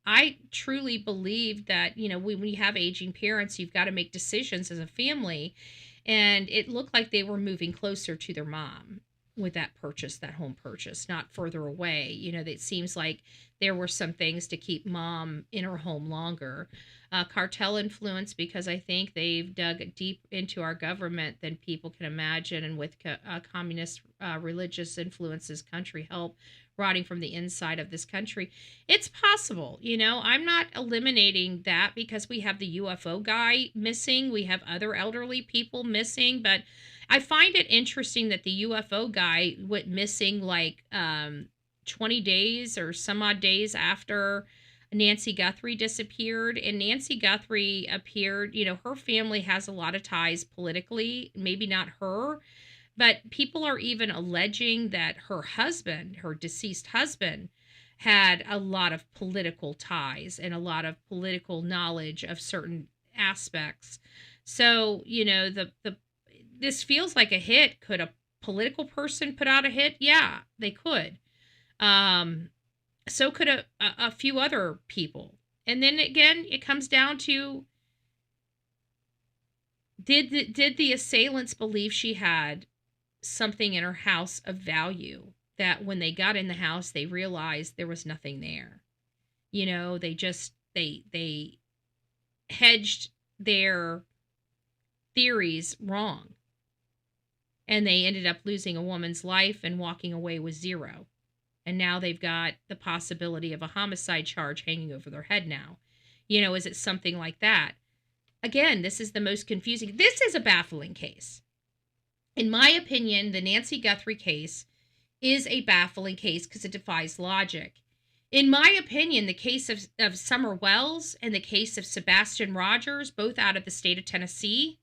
I truly believe that, when you have aging parents, you've got to make decisions as a family. And it looked like they were moving closer to their mom with that home purchase, not further away. It seems like there were some things to keep mom in her home longer. Cartel influence, because I think they've dug deep into our government than people can imagine. And with communist religious influences, country help rotting from the inside of this country. It's possible, I'm not eliminating that, because we have the UFO guy missing. We have other elderly people missing, but I find it interesting that the UFO guy went missing like 20 days or some odd days after Nancy Guthrie disappeared. And Nancy Guthrie appeared, her family has a lot of ties politically, maybe not her, but people are even alleging that her deceased husband, had a lot of political ties and a lot of political knowledge of certain aspects. So, this feels like a hit. Could a political person put out a hit? Yeah, they could. So could a few other people. And then again, it comes down to, did the assailants believe she had something in her house of value, that when they got in the house, they realized there was nothing there? They hedged their theories wrong. And they ended up losing a woman's life and walking away with zero. And now they've got the possibility of a homicide charge hanging over their head now. Is it something like that? Again, this is the most confusing. This is a baffling case. In my opinion, the Nancy Guthrie case is a baffling case because it defies logic. In my opinion, the case of Summer Wells and the case of Sebastian Rogers, both out of the state of Tennessee,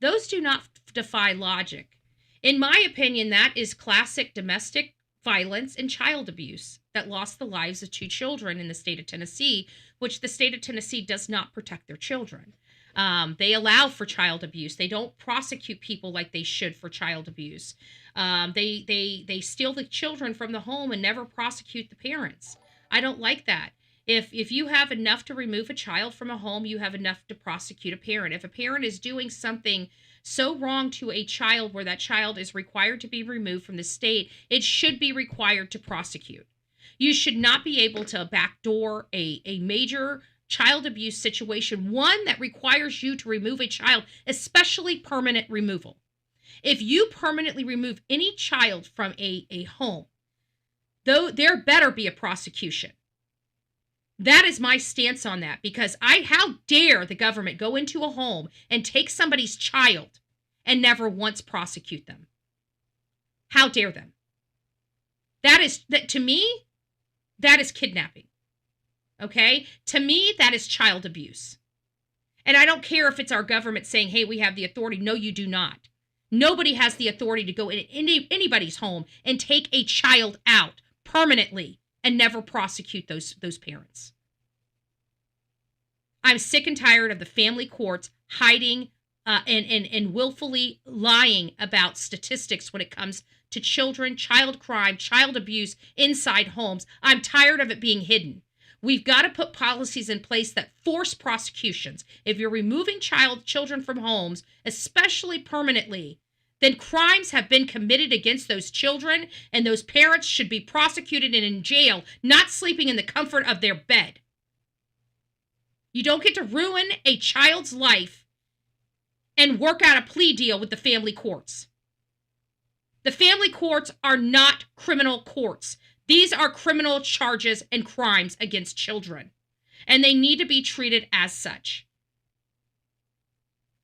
those do not defy logic. In my opinion, that is classic domestic violence and child abuse that lost the lives of 2 children in the state of Tennessee, which the state of Tennessee does not protect their children. They allow for child abuse. They don't prosecute people like they should for child abuse. They steal the children from the home and never prosecute the parents. I don't like that. If you have enough to remove a child from a home, you have enough to prosecute a parent. If a parent is doing something so wrong to a child where that child is required to be removed from the state, it should be required to prosecute. You should not be able to backdoor a major child abuse situation, one that requires you to remove a child, especially permanent removal. If you permanently remove any child from a home, though, there better be a prosecution. That is my stance on that, because how dare the government go into a home and take somebody's child and never once prosecute them? How dare them? To me, that is kidnapping. Okay? To me, that is child abuse. And I don't care if it's our government saying, hey, we have the authority. No, you do not. Nobody has the authority to go in anybody's home and take a child out permanently and never prosecute those parents. I'm sick and tired of the family courts hiding and willfully lying about statistics when it comes to children, child crime, child abuse inside homes. I'm tired of it being hidden. We've got to put policies in place that force prosecutions. If you're removing children from homes, especially permanently, then crimes have been committed against those children, and those parents should be prosecuted and in jail, not sleeping in the comfort of their bed. You don't get to ruin a child's life and work out a plea deal with the family courts. The family courts are not criminal courts. These are criminal charges and crimes against children, and they need to be treated as such.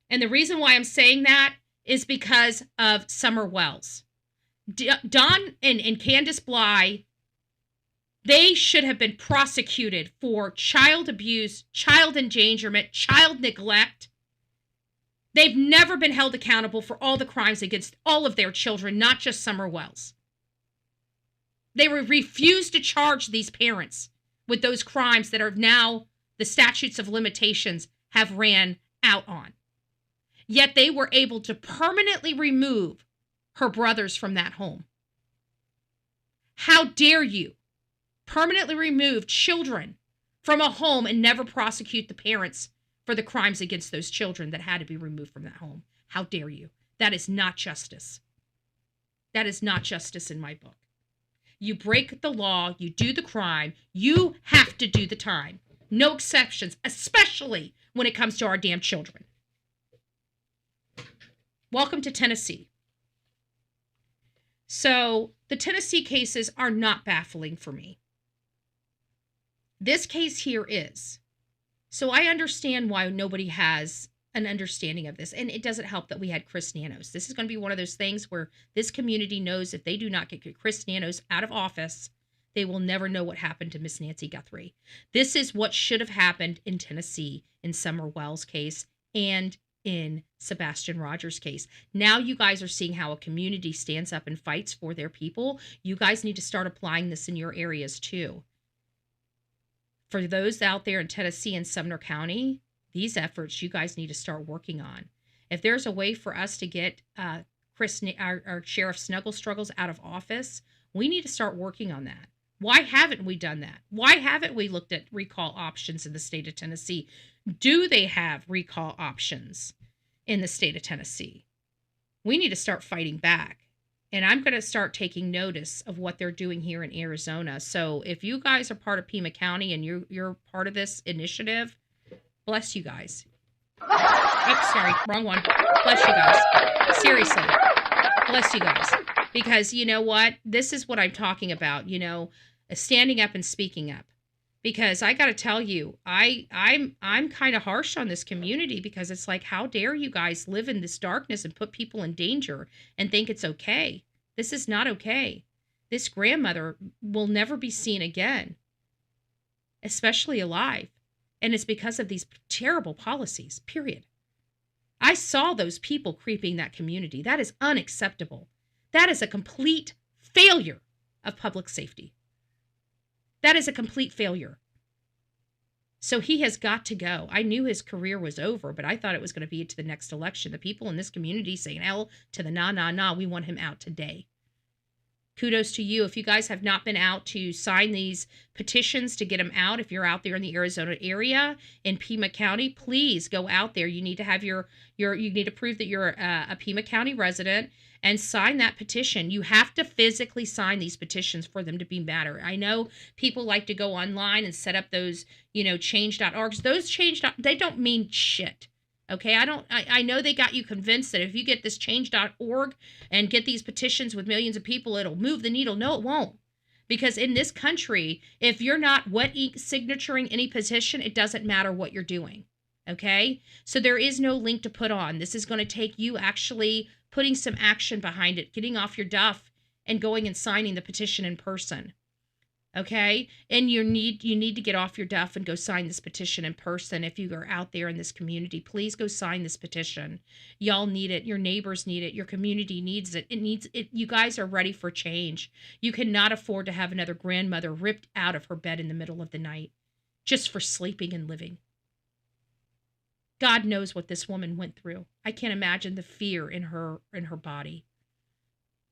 And the reason why I'm saying that is because of Summer Wells. Don and Candace Bly, they should have been prosecuted for child abuse, child endangerment, child neglect. They've never been held accountable for all the crimes against all of their children, not just Summer Wells. They refused to charge these parents with those crimes that are now the statutes of limitations have ran out on. Yet they were able to permanently remove her brothers from that home. How dare you permanently remove children from a home and never prosecute the parents for the crimes against those children that had to be removed from that home? How dare you? That is not justice. That is not justice in my book. You break the law, you do the crime, you have to do the time. No exceptions, especially when it comes to our damn children. Welcome to Tennessee. So, the Tennessee cases are not baffling for me. This case here is. So I understand why nobody has an understanding of this. And it doesn't help that we had Chris Nanos. This is going to be one of those things where this community knows if they do not get Chris Nanos out of office, they will never know what happened to Miss Nancy Guthrie. This is what should have happened in Tennessee in Summer Wells' case and in Sebastian Rogers' case. Now you guys are seeing how a community stands up and fights for their people. You guys need to start applying this in your areas too. For those out there in Tennessee and Sumner County, these efforts you guys need to start working on. If there's a way for us to get our Sheriff Snuggle Struggles out of office, we need to start working on that. Why haven't we done that? Why haven't we looked at recall options in the state of Tennessee? Do they have recall options in the state of Tennessee? We need to start fighting back. And I'm going to start taking notice of what they're doing here in Arizona. So if you guys are part of Pima County and you're part of this initiative, bless you guys. Oh, sorry, wrong one. Bless you guys. Seriously, bless you guys. Because you know what? This is what I'm talking about, standing up and speaking up. Because I got to tell you, I'm kind of harsh on this community because it's like, how dare you guys live in this darkness and put people in danger and think it's okay? This is not okay. This grandmother will never be seen again, especially alive. And it's because of these terrible policies, period. I saw those people creeping that community. That is unacceptable. That is a complete failure of public safety. That is a complete failure. So he has got to go. I knew his career was over, but I thought it was going to be to the next election. The people in this community saying hell to the nah, we want him out today. Kudos to you. If you guys have not been out to sign these petitions to get him out, if you're out there in the Arizona area in Pima County, please go out there. You need to have you need to prove that you're a Pima County resident and sign that petition. You have to physically sign these petitions for them to be matter. I know people like to go online and set up those, change.orgs. Those they don't mean shit. Okay, I know they got you convinced that if you get this change.org and get these petitions with millions of people, it'll move the needle. No, it won't. Because in this country, if you're not wet ink signaturing any petition, it doesn't matter what you're doing. Okay, so there is no link to put on. This is going to take you actually putting some action behind it, getting off your duff and going and signing the petition in person. Okay, and you need to get off your duff and go sign this petition in person. If you are out there in this community, please go sign this petition. Y'all need it. Your neighbors need it. Your community needs it. It needs it. You guys are ready for change. You cannot afford to have another grandmother ripped out of her bed in the middle of the night just for sleeping and living. God knows what this woman went through. I can't imagine the fear in her body.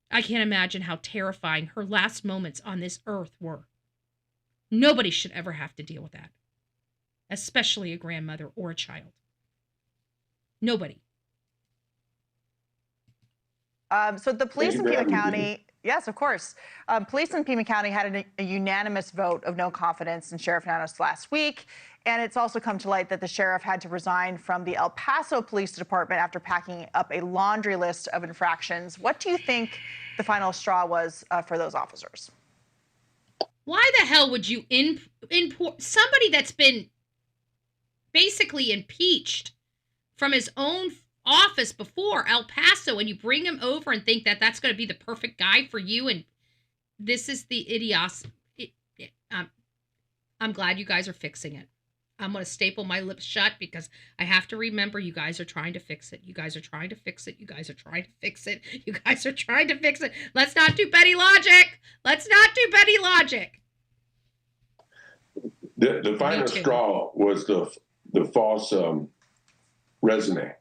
I can't imagine how terrifying her last moments on this earth were. Nobody should ever have to deal with that, especially a grandmother or a child. Nobody. So the police in Pima County, yes, of course. Police in Pima County had a unanimous vote of no confidence in Sheriff Nanos last week. And it's also come to light that the sheriff had to resign from the El Paso Police Department after packing up a laundry list of infractions. What do you think the final straw was for those officers? Why the hell would you import somebody that's been basically impeached from his own office before, El Paso, and you bring him over and think that that's going to be the perfect guy for you? And this is the idiocy. I'm glad you guys are fixing it. I'm going to staple my lips shut because I have to remember you guys are trying to fix it. You guys are trying to fix it. You guys are trying to fix it. You guys are trying to fix it. Let's not do petty logic. Let's not do petty logic. The final straw was the false resume.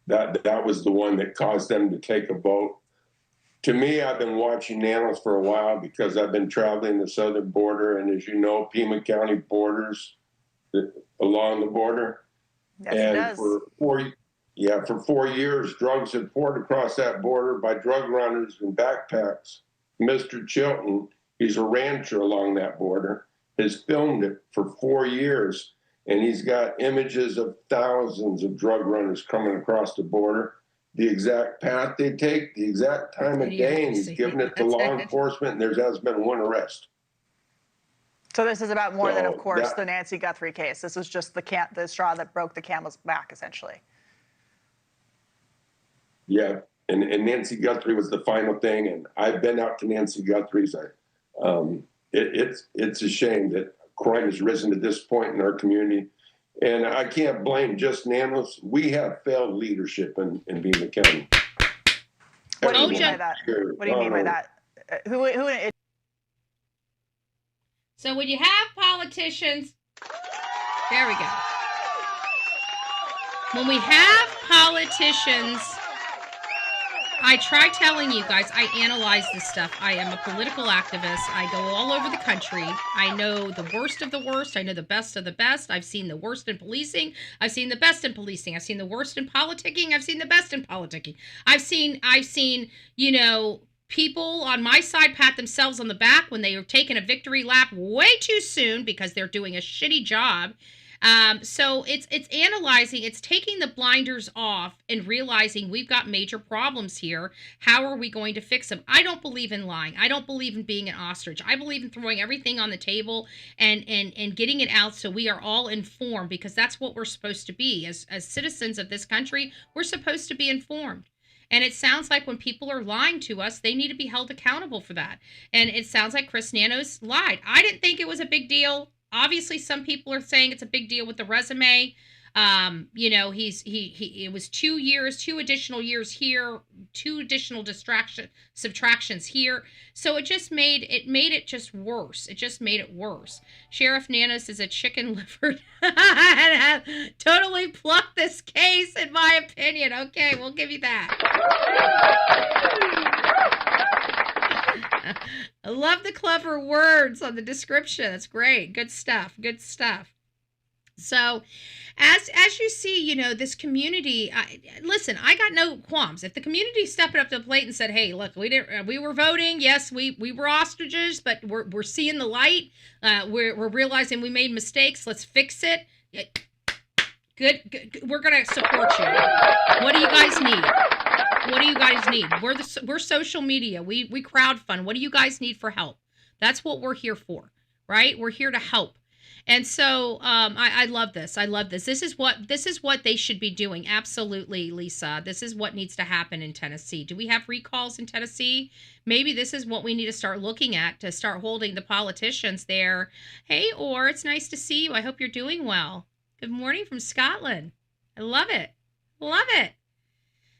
That was the one that caused them to take a vote. To me, I've been watching Nanos for a while because I've been traveling the southern border, and as you know, Pima County borders along the border. Yes, and it does. For 4 years, drugs have poured across that border by drug runners in backpacks. Mr. Chilton, he's a rancher along that border, has filmed it for 4 years, and he's got images of thousands of drug runners coming across the border, the exact path they take, the exact time of day, and he's given it to law enforcement, and there has been one arrest. So this is about more than, of course, the Nancy Guthrie case. This was just the straw that broke the camel's back, essentially. Yeah, and Nancy Guthrie was the final thing, and I've been out to Nancy Guthrie's. It's a shame that crime has risen to this point in our community, and I can't blame just Nanos. We have failed leadership in Pima County. What do you mean by that? What do you mean by that? So when you have politicians, there we go. When we have politicians, I try telling you guys, I analyze this stuff. I am a political activist. I go all over the country. I know the worst of the worst. I know the best of the best. I've seen the worst in policing. I've seen the best in policing. I've seen the worst in politicking. I've seen the best in politicking. I've seen, people on my side pat themselves on the back when they are taking a victory lap way too soon because they're doing a shitty job. So it's analyzing, it's taking the blinders off and realizing we've got major problems here. How are we going to fix them? I don't believe in lying. I don't believe in being an ostrich. I believe in throwing everything on the table and getting it out so we are all informed, because that's what we're supposed to be. As citizens of this country, we're supposed to be informed. And it sounds like when people are lying to us, they need to be held accountable for that. And it sounds like Chris Nanos lied. I didn't think it was a big deal. Obviously, some people are saying it's a big deal with the resume. You know, it was 2 years, 2 additional years here, 2 additional subtractions here. So it made it just worse. It just made it worse. Sheriff Nanos is a chicken liver. Totally plucked this case, in my opinion. Okay, we'll give you that. I love the clever words on the description. That's great. Good stuff. Good stuff. So, as you see, you know, this community, listen, I got no qualms. If the community stepped up to the plate and said, hey, look, we were voting. Yes, we were ostriches, but we're seeing the light. We're realizing we made mistakes. Let's fix it. Good. We're going to support you. What do you guys need? What do you guys need? We're social media. We crowdfund. What do you guys need for help? That's what we're here for, right? We're here to help. And so I love this. I love this. This is what they should be doing. Absolutely, Lisa. This is what needs to happen in Tennessee. Do we have recalls in Tennessee? Maybe this is what we need to start looking at, to start holding the politicians there. Hey, Or, it's nice to see you. I hope you're doing well. Good morning from Scotland. I love it. Love it.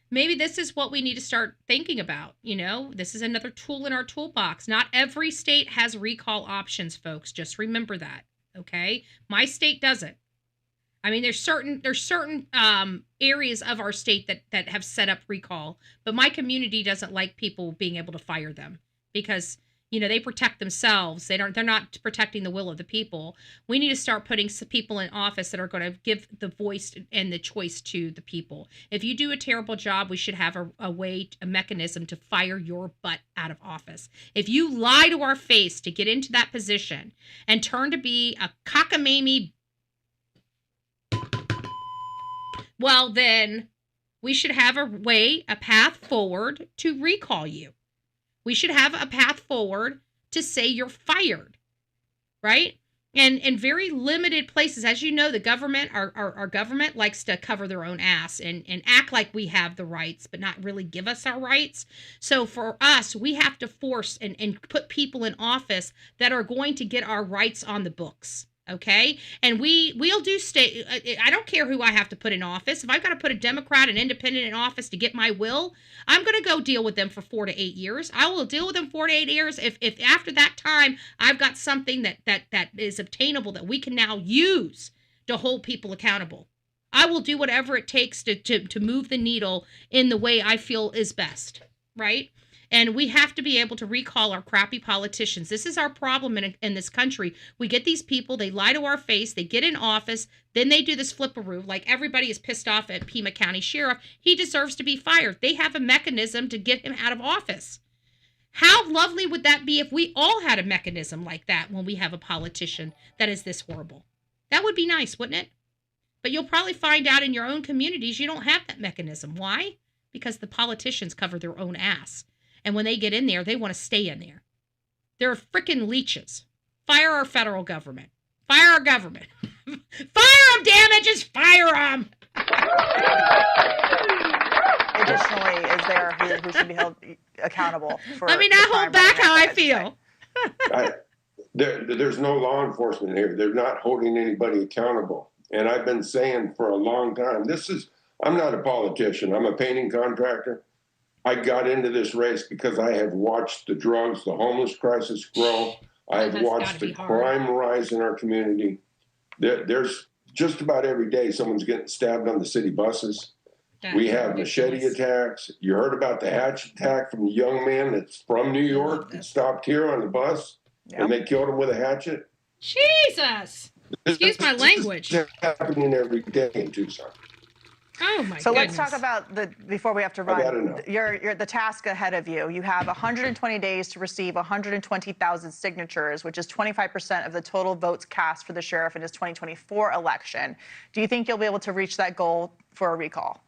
Maybe this is what we need to start thinking about. You know, this is another tool in our toolbox. Not every state has recall options, folks. Just remember that. Okay, my state doesn't. I mean, there's certain areas of our state that have set up recall, but my community doesn't like people being able to fire them because, you know, they protect themselves. They're not protecting the will of the people. We need to start putting some people in office that are going to give the voice and the choice to the people. If you do a terrible job, we should have a mechanism to fire your butt out of office. If you lie to our face to get into that position and turn to be a cockamamie, well, then we should have a path forward to recall you. We should have a path forward to say you're fired, right? And in very limited places, as you know, the government, our government likes to cover their own ass and act like we have the rights, but not really give us our rights. So for us, we have to force and put people in office that are going to get our rights on the books. Okay. And we'll do I don't care who I have to put in office. If I've got to put a Democrat, an independent in office to get my will, I'm going to go deal with them for 4 to 8 years. I will deal with them 4 to 8 years. If after that time, I've got something that is obtainable that we can now use to hold people accountable, I will do whatever it takes to move the needle in the way I feel is best. Right. And we have to be able to recall our crappy politicians. This is our problem in this country. We get these people, they lie to our face, they get in office, then they do this flipperoo, like everybody is pissed off at Pima County Sheriff. He deserves to be fired. They have a mechanism to get him out of office. How lovely would that be if we all had a mechanism like that when we have a politician that is this horrible? That would be nice, wouldn't it? But you'll probably find out in your own communities you don't have that mechanism. Why? Because the politicians cover their own ass. And when they get in there, they want to stay in there. They're freaking leeches. Fire our federal government. Fire our government. Fire them, damn it, just fire them. Additionally, is there who should be held accountable for? Let me not hold back how I feel. There's no law enforcement here. They're not holding anybody accountable. And I've been saying for a long time, I'm not a politician. I'm a painting contractor. I got into this race because I have watched the drugs, the homeless crisis grow. I have watched the crime rise in our community. There's just about every day someone's getting stabbed on the city buses. We have machete attacks. You heard about the hatchet attack from the young man that's from New York that stopped here on the bus, and they killed him with a hatchet. Jesus! Excuse my language. It's happening every day in Tucson. Oh my So goodness. let's talk about before we have to run, you're the task ahead of you. You have 120 days to receive 120,000 signatures, which is 25% of the total votes cast for the sheriff in his 2024 election. Do you think you'll be able to reach that goal for a recall?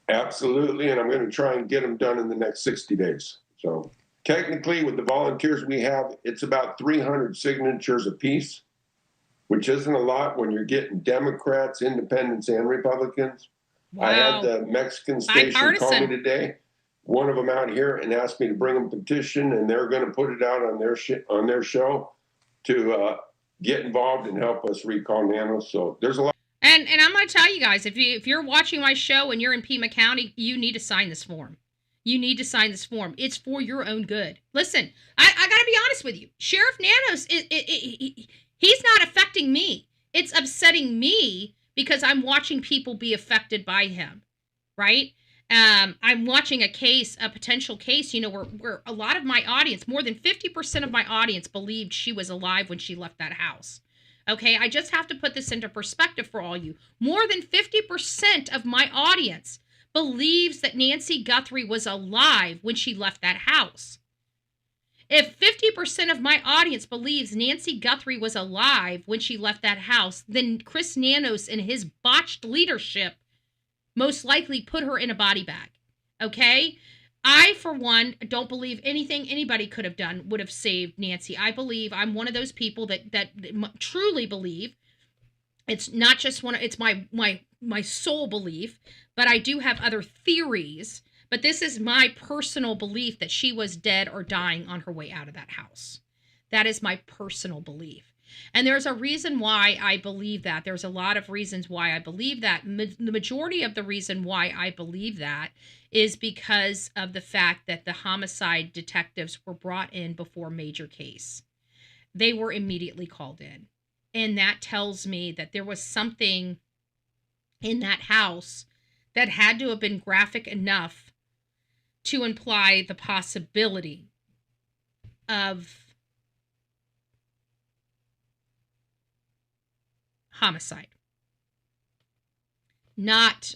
Absolutely, and I'm going to try and get them done in the next 60 days. So technically, with the volunteers we have, it's about 300 signatures apiece, which isn't a lot when you're getting Democrats, independents, and Republicans. Wow. I had the Mexican station call me today, one of them out here, and asked me to bring them a petition, and they're going to put it out on their show to get involved and help us recall Nanos. So there's a lot. And I'm going to tell you guys, if you're watching my show and you're in Pima County, you need to sign this form. You need to sign this form. It's for your own good. Listen, I got to be honest with you. Sheriff Nanos, he's not affecting me. It's upsetting me because I'm watching people be affected by him, right? I'm watching a potential case, where a lot of my audience, more than 50% of my audience believed she was alive when she left that house. Okay, I just have to put this into perspective for all you. More than 50% of my audience believes that Nancy Guthrie was alive when she left that house. If 50% of my audience believes Nancy Guthrie was alive when she left that house, then Chris Nanos and his botched leadership most likely put her in a body bag. Okay? I, for one, don't believe anything anybody could have done would have saved Nancy. I'm one of those people that truly believe. It's not just it's my sole belief, but I do have other theories. But this is my personal belief that she was dead or dying on her way out of that house. That is my personal belief. And there's a reason why I believe that. There's a lot of reasons why I believe that. The majority of the reason why I believe that is because of the fact that the homicide detectives were brought in before major case. They were immediately called in. And that tells me that there was something in that house that had to have been graphic enough to imply the possibility of homicide. Not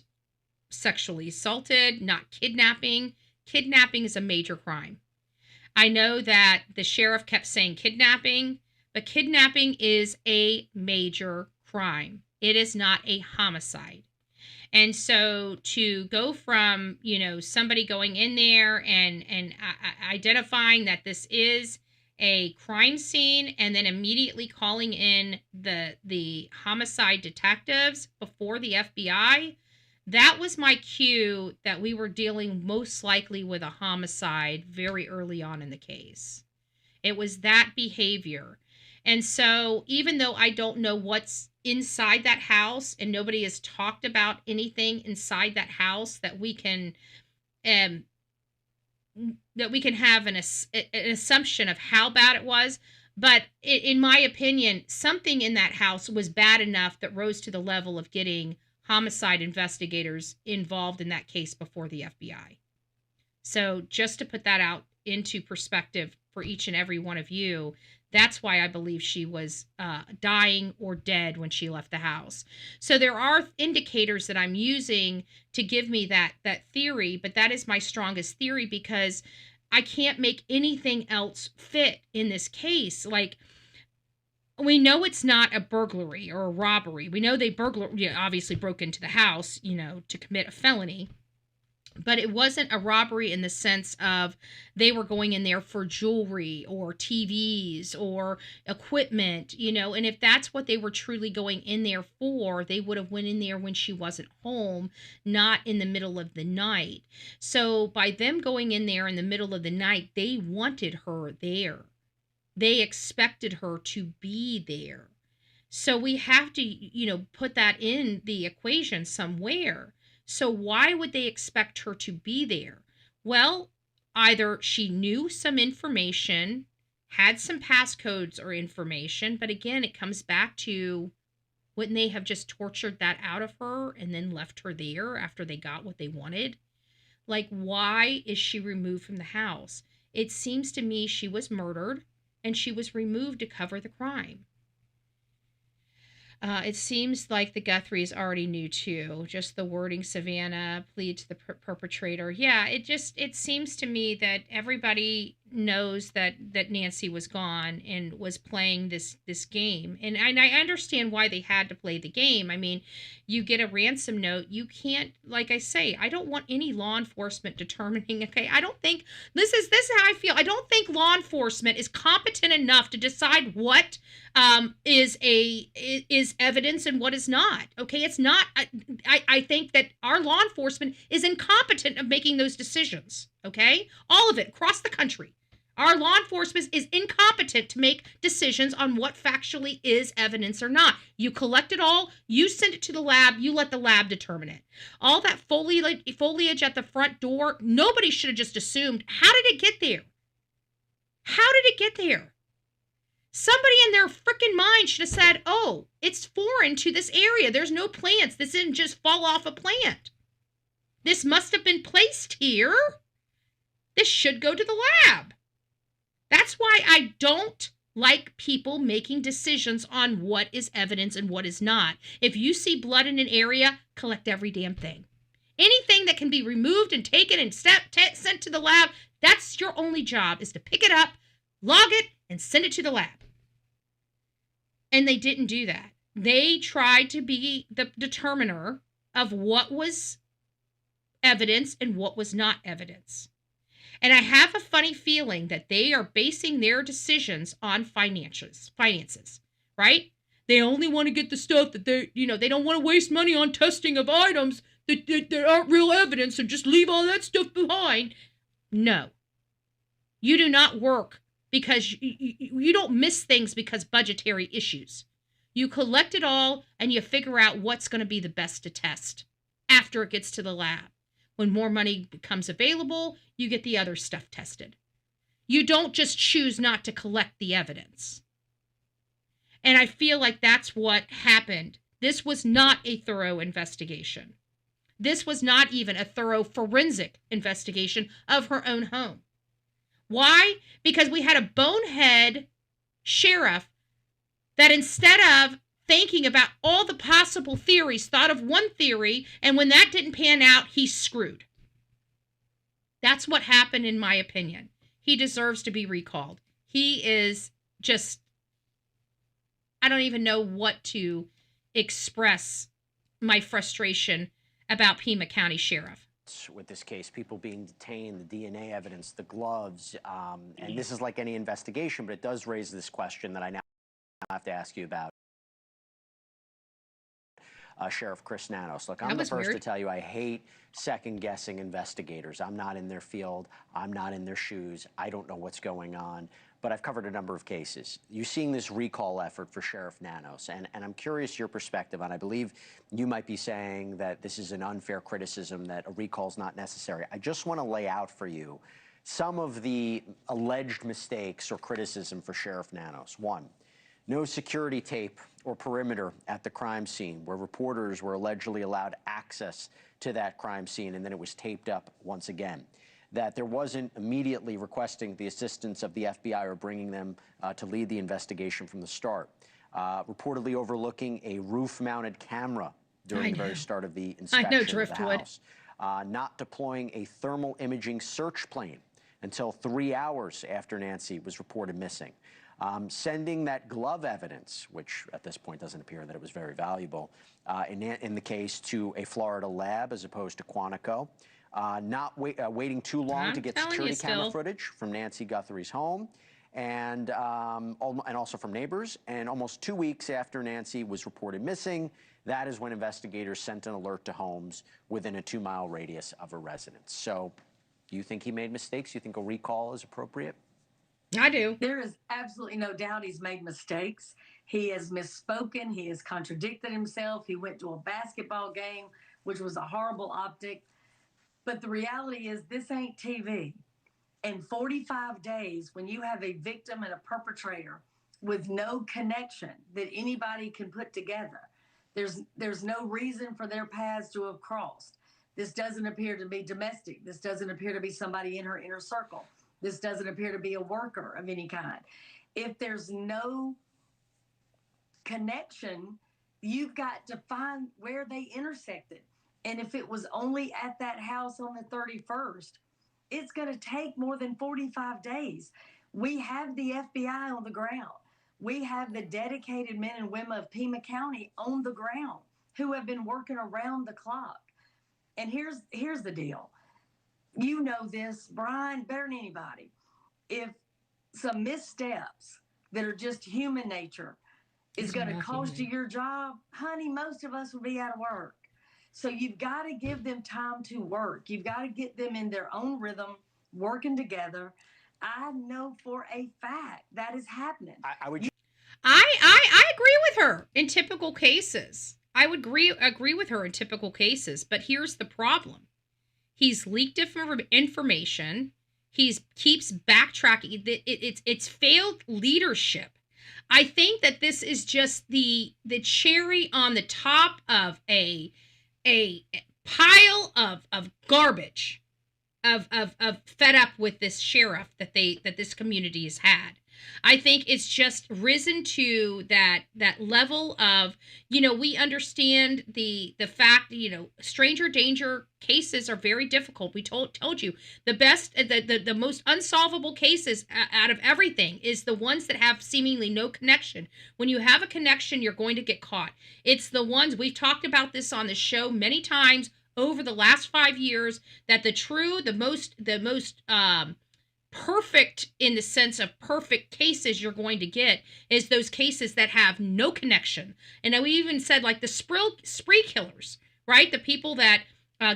sexually assaulted, not kidnapping. Kidnapping is a major crime. I know that the sheriff kept saying kidnapping, but kidnapping is a major crime. It is not a homicide. And so to go from, somebody going in there and identifying that this is a crime scene and then immediately calling in the homicide detectives before the FBI, that was my cue that we were dealing most likely with a homicide very early on in the case. It was that behavior. And so even though I don't know what's inside that house and nobody has talked about anything inside that house that we can have an assumption of how bad it was, but in my opinion, something in that house was bad enough that rose to the level of getting homicide investigators involved in that case before the FBI. So just to put that out into perspective for each and every one of you, that's why I believe she was dying or dead when she left the house. So there are indicators that I'm using to give me that theory, but that is my strongest theory because I can't make anything else fit in this case. Like, we know it's not a burglary or a robbery. We know they obviously broke into the house, to commit a felony. But it wasn't a robbery in the sense of they were going in there for jewelry or TVs or equipment, and if that's what they were truly going in there for, they would have went in there when she wasn't home, not in the middle of the night. So by them going in there in the middle of the night, they wanted her there. They expected her to be there. So we have to, put that in the equation somewhere. So why would they expect her to be there? Well, either she knew some information, had some passcodes or information, but again, it comes back to, wouldn't they have just tortured that out of her and then left her there after they got what they wanted? Like, why is she removed from the house? It seems to me she was murdered and she was removed to cover the crime. It seems like the Guthries already knew too. Just the wording, Savannah, plead to the perpetrator. Yeah, it seems to me that everybody knows that Nancy was gone and was playing this game. And I understand why they had to play the game. I mean, you get a ransom note. You can't, like I say, I don't want any law enforcement determining, okay, I don't think, this is how I feel. I don't think law enforcement is competent enough to decide what is evidence and what is not. Okay, it's not. I think that our law enforcement is incompetent of making those decisions. Okay, all of it across the country. Our law enforcement is incompetent to make decisions on what factually is evidence or not. You collect it all, you send it to the lab, you let the lab determine it. All that foliage at the front door, nobody should have just assumed. How did it get there? How did it get there? Somebody in their freaking mind should have said, oh, it's foreign to this area. There's no plants. This didn't just fall off a plant. This must have been placed here. This should go to the lab. That's why I don't like people making decisions on what is evidence and what is not. If you see blood in an area, collect every damn thing. Anything that can be removed and taken and sent to the lab, that's your only job, is to pick it up, log it, and send it to the lab. And they didn't do that. They tried to be the determiner of what was evidence and what was not evidence. And I have a funny feeling that they are basing their decisions on finances, right? They only want to get the stuff that they don't want to waste money on testing of items that aren't real evidence, so just leave all that stuff behind. No. You do not work because you don't miss things because budgetary issues. You collect it all and you figure out what's going to be the best to test after it gets to the lab. When more money becomes available, you get the other stuff tested. You don't just choose not to collect the evidence. And I feel like that's what happened. This was not a thorough investigation. This was not even a thorough forensic investigation of her own home. Why? Because we had a bonehead sheriff that instead of thinking about all the possible theories, thought of one theory, and when that didn't pan out, he's screwed. That's what happened, in my opinion. He deserves to be recalled. He is just, I don't even know what to express my frustration about Pima County Sheriff. With this case, people being detained, the DNA evidence, the gloves, and this is like any investigation, but it does raise this question that I now have to ask you about. Sheriff Chris Nanos. Look, I'm the first to tell you I hate second-guessing investigators. I'm not in their field. I'm not in their shoes. I don't know what's going on, but I've covered a number of cases. You're seeing this recall effort for Sheriff Nanos, and I'm curious your perspective on. I believe you might be saying that this is an unfair criticism, that a recall is not necessary. I just want to lay out for you some of the alleged mistakes or criticism for Sheriff Nanos. One, no security tape or perimeter at the crime scene, where reporters were allegedly allowed access to that crime scene, and then it was taped up once again. That there wasn't immediately requesting the assistance of the FBI or bringing them to lead the investigation from the start. Reportedly overlooking a roof-mounted camera during the very start of the inspection of the house. Not deploying a thermal imaging search plane until 3 hours after Nancy was reported missing. Sending that glove evidence, which at this point doesn't appear that it was very valuable, in the case to a Florida lab as opposed to Quantico. Not waiting too long to get security camera footage from Nancy Guthrie's home, and also from neighbors. And almost 2 weeks after Nancy was reported missing, that is when investigators sent an alert to homes within a 2-mile radius of a residence. So, do you think he made mistakes? Do you think a recall is appropriate? I do. There is absolutely no doubt he's made mistakes. He has misspoken. He has contradicted himself. He went to a basketball game, which was a horrible optic. But the reality is, this ain't TV. In 45 days, when you have a victim and a perpetrator with no connection that anybody can put together, there's no reason for their paths to have crossed. This doesn't appear to be domestic. This doesn't appear to be somebody in her inner circle. This doesn't appear to be a worker of any kind. If there's no connection, you've got to find where they intersected. And if it was only at that house on the 31st, it's going to take more than 45 days. We have the FBI on the ground. We have the dedicated men and women of Pima County on the ground who have been working around the clock. And here's the deal. You know this, Brian, better than anybody. If some missteps that are just human nature is going to cost you your job, honey, most of us will be out of work. So you've got to give them time to work. You've got to get them in their own rhythm, working together. I know for a fact that is happening. I would. I agree with her in typical cases. I would agree with her in typical cases, but here's the problem. He's leaked information. He keeps backtracking. It's failed leadership. I think that this is just the cherry on the top of a pile of garbage, of fed up with this sheriff that this community has had. I think it's just risen to that level of, we understand the fact, stranger danger cases are very difficult. We told you the most unsolvable cases out of everything is the ones that have seemingly no connection. When you have a connection, you're going to get caught. It's the ones, we've talked about this on the show many times over the last 5 years, that the most perfect, in the sense of perfect cases you're going to get, is those cases that have no connection. And we even said, like, the spree killers, right? The people that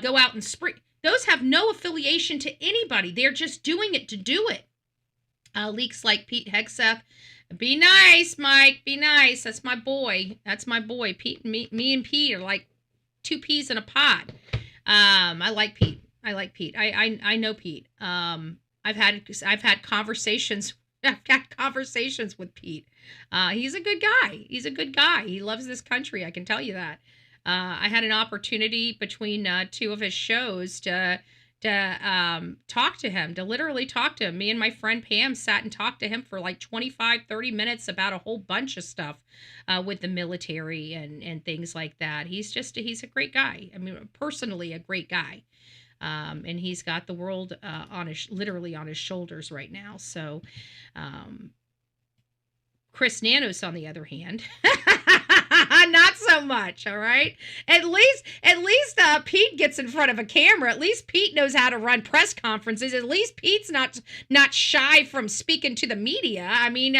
go out and spree, those have no affiliation to anybody. They're just doing it to do it. Leaks like Pete Hegseth. Be nice, Mike. Be nice. That's my boy. Pete and me and Pete are like two peas in a pod. I like Pete. I know Pete. I've had conversations. I've got conversations with Pete. He's a good guy. He loves this country. I can tell you that. I had an opportunity between two of his shows to talk to him, to literally talk to him. Me and my friend Pam sat and talked to him for like 25-30 minutes about a whole bunch of stuff with the military and things like that. He's a great guy. I mean, personally a great guy. And he's got the world literally on his shoulders right now. So Chris Nanos, on the other hand, not so much. All right. At least Pete gets in front of a camera. At least Pete knows how to run press conferences. At least Pete's not shy from speaking to the media. I mean,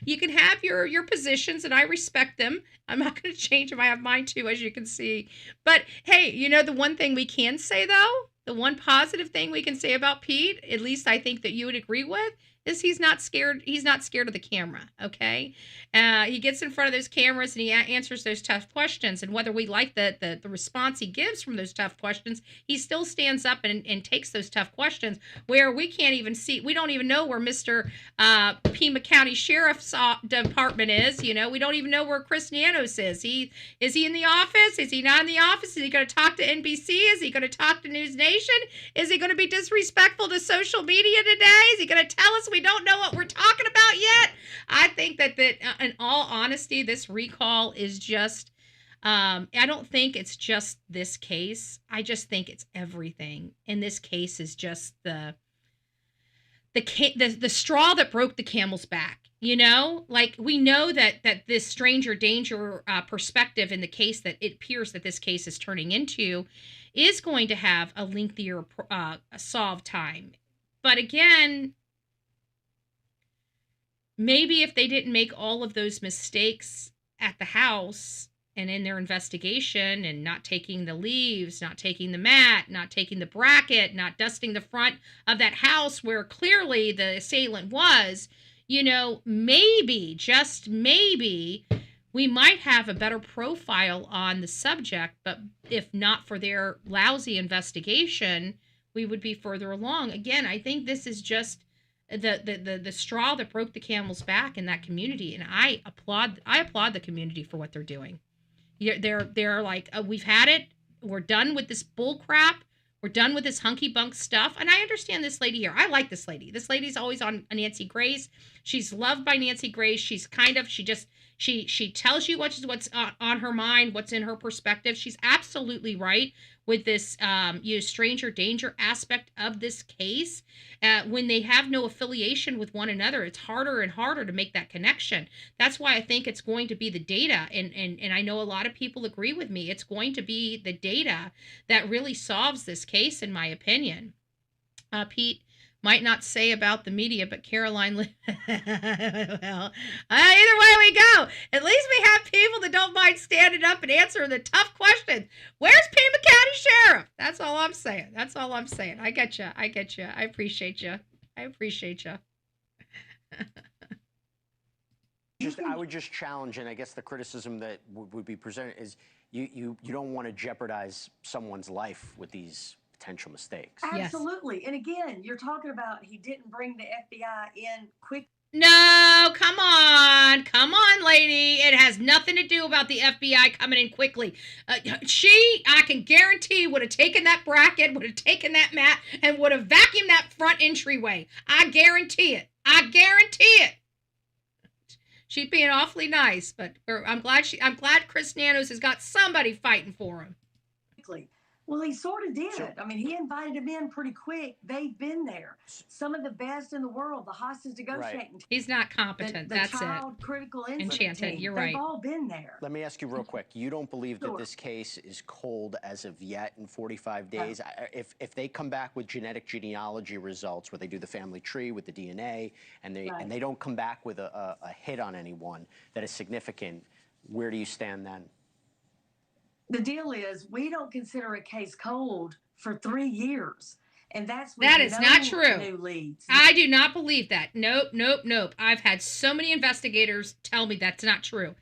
you can have your positions, and I respect them. I'm not going to change them. I have mine too, as you can see. But hey, the one thing we can say, though, the one positive thing we can say about Pete, at least I think that you would agree with, is he's not scared. He's not scared of the camera. Okay. He gets in front of those cameras and he answers those tough questions. And whether we like the response he gives from those tough questions, he still stands up and takes those tough questions, where we can't even see. We don't even know where Mr. Pima County Sheriff's Department is. We don't even know where Chris Nanos is. Is he in the office? Is he not in the office? Is he going to talk to NBC? Is he going to talk to News Nation? Is he going to be disrespectful to social media today? Is he going to tell us we don't know what we're talking about yet? I think that in all honesty, this recall is just, I don't think it's just this case. I just think it's everything. And this case is just the straw that broke the camel's back. Like, we know that this stranger danger perspective in the case that it appears that this case is turning into is going to have a lengthier solve time. But again, maybe if they didn't make all of those mistakes at the house and in their investigation, and not taking the leaves, not taking the mat, not taking the bracket, not dusting the front of that house where clearly the assailant was, maybe, just maybe, we might have a better profile on the subject. But if not for their lousy investigation, we would be further along. Again, I think this is just the straw that broke the camel's back in that community, and I applaud the community for what they're doing. They're like, we've had it. We're done with this bull crap. We're done with this hunky bunk stuff. And I understand this lady here. I like this lady. This lady's always on Nancy Grace. She's loved by Nancy Grace. She's she tells you what's on her mind, what's in her perspective. She's absolutely right with this stranger danger aspect of this case. When they have no affiliation with one another, it's harder and harder to make that connection. That's why I think it's going to be the data, and I know a lot of people agree with me. It's going to be the data that really solves this case, in my opinion. Pete might not say about the media, but Caroline, well, either way we go, at least we have people that don't mind standing up and answering the tough questions. Where's Pima County Sheriff? That's all I'm saying. I get you. I appreciate you. I would just challenge, and I guess the criticism that would be presented is you don't want to jeopardize someone's life with these potential mistakes. Absolutely. Yes. And again, you're talking about he didn't bring the FBI in quick. No, come on, lady. It has nothing to do about the FBI coming in quickly. I can guarantee, would have taken that bracket, would have taken that mat, and would have vacuumed that front entryway. I guarantee it. She's being awfully nice, but I'm glad Chris Nanos has got somebody fighting for him. Well, he sort of did. I mean, he invited him in pretty quick. They've been there. Some of the best in the world, the hostage negotiating. Right. He's not competent. That's child it. Critical incident Enchanted. team. You're right. They've all been there. Let me ask you real quick. You don't believe that this case is cold as of yet in 45 days? No. If they come back with genetic genealogy results where they do the family tree with the DNA and they don't come back with a hit on anyone that is significant, where do you stand then? The deal is we don't consider a case cold for 3 years. And that is not true. New leads. I do not believe that. Nope. I've had so many investigators tell me that's not true.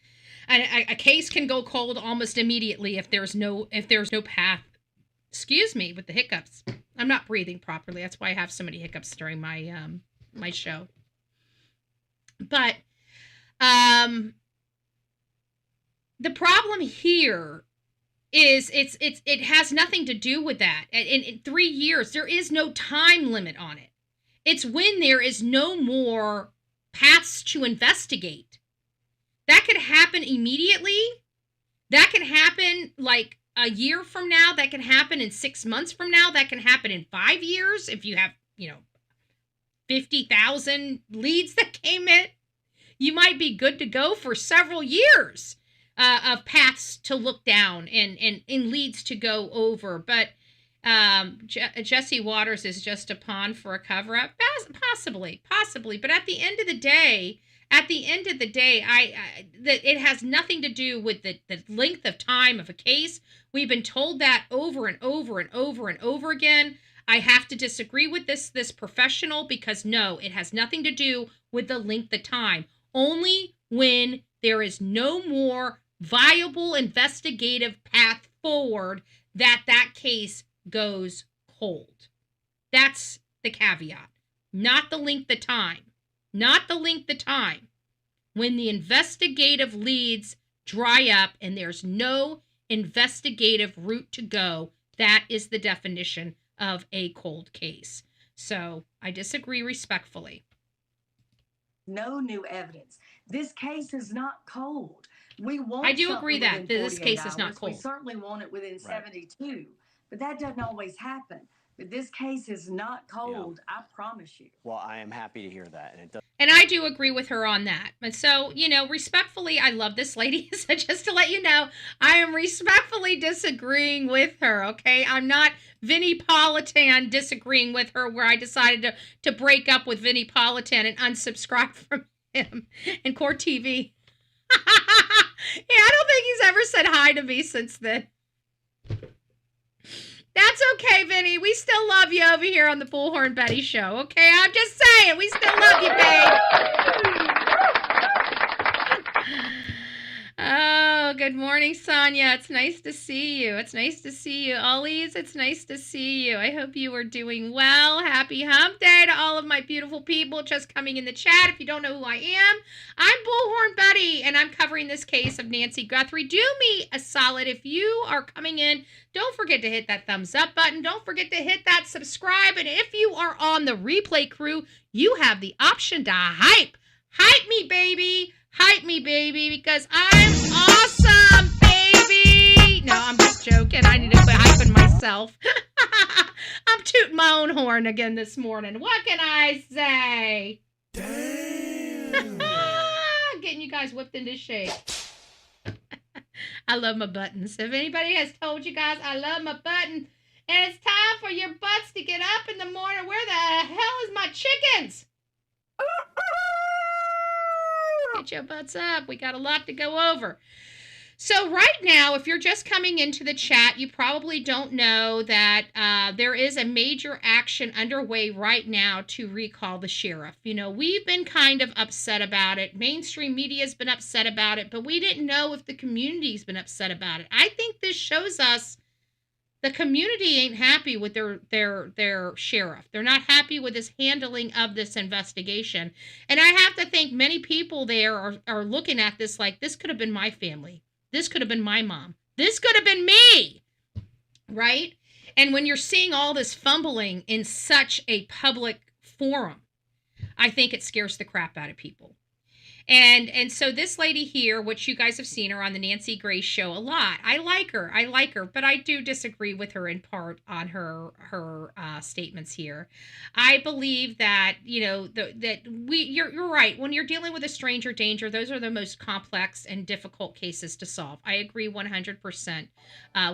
A case can go cold almost immediately if there's no path. Excuse me with the hiccups. I'm not breathing properly. That's why I have so many hiccups during my my show. But the problem here is it has nothing to do with that. In 3 years, there is no time limit on it. It's when there is no more paths to investigate. That could happen immediately. That can happen like a year from now. That can happen in 6 months from now. That can happen in 5 years if you have, 50,000 leads that came in. You might be good to go for several years. Of paths to look down and leads to go over. But Jesse Waters is just a pawn for a cover-up. Possibly. But at the end of the day, it has nothing to do with the length of time of a case. We've been told that over and over and over and over again. I have to disagree with this professional because no, it has nothing to do with the length of time. Only when there is no more viable investigative path forward that case goes cold. That's the caveat. Not the length of time. When the investigative leads dry up and there's no investigative route to go, that is the definition of a cold case. So I disagree respectfully. No new evidence. This case is not cold. I do agree that this case is not cold. We certainly want it within 72, but that doesn't always happen. But this case is not cold, I promise you. Well, I am happy to hear that. And I do agree with her on that. But so, respectfully, I love this lady. So just to let you know, I am respectfully disagreeing with her, okay? I'm not Vinnie Politan disagreeing with her where I decided to break up with Vinnie Politan and unsubscribe from him in Court TV. Yeah, I don't think he's ever said hi to me since then. That's okay, Vinny. We still love you over here on the Bullhorn Betty Show, okay? I'm just saying, we still love you, babe. Oh, good morning, Sonia. It's nice to see you. Ollie's, it's nice to see you. I hope you are doing well. Happy hump day to all of my beautiful people just coming in the chat. If you don't know who I am, I'm Bullhorn Betty, and I'm covering this case of Nancy Guthrie. Do me a solid. If you are coming in, don't forget to hit that thumbs up button. Don't forget to hit that subscribe. And if you are on the replay crew, you have the option to hype. Hype me, baby. Hype me, baby, because I'm awesome, baby. No, I'm just joking. I need to quit hyping myself. I'm tooting my own horn again this morning. What can I say? Damn. Getting you guys whipped into shape. I love my buttons. If anybody has told you guys I love my button, and it's time for your butts to get up in the morning, where the hell is my chickens? Get your butts up. We got a lot to go over. So right now, if you're just coming into the chat, you probably don't know that there is a major action underway right now to recall the sheriff. You know, we've been kind of upset about it. Mainstream media's been upset about it, but we didn't know if the community's been upset about it. I think this shows us the community ain't happy with their sheriff. They're not happy with his handling of this investigation. And I have to think many people there are looking at this like, this could have been my family. This could have been my mom. This could have been me, right? And when you're seeing all this fumbling in such a public forum, I think it scares the crap out of people. And so this lady here, which you guys have seen her on the Nancy Grace show a lot. I like her, but I do disagree with her in part on her statements here. I believe that, you know, you're right. When you're dealing with a stranger danger, those are the most complex and difficult cases to solve. I agree 100%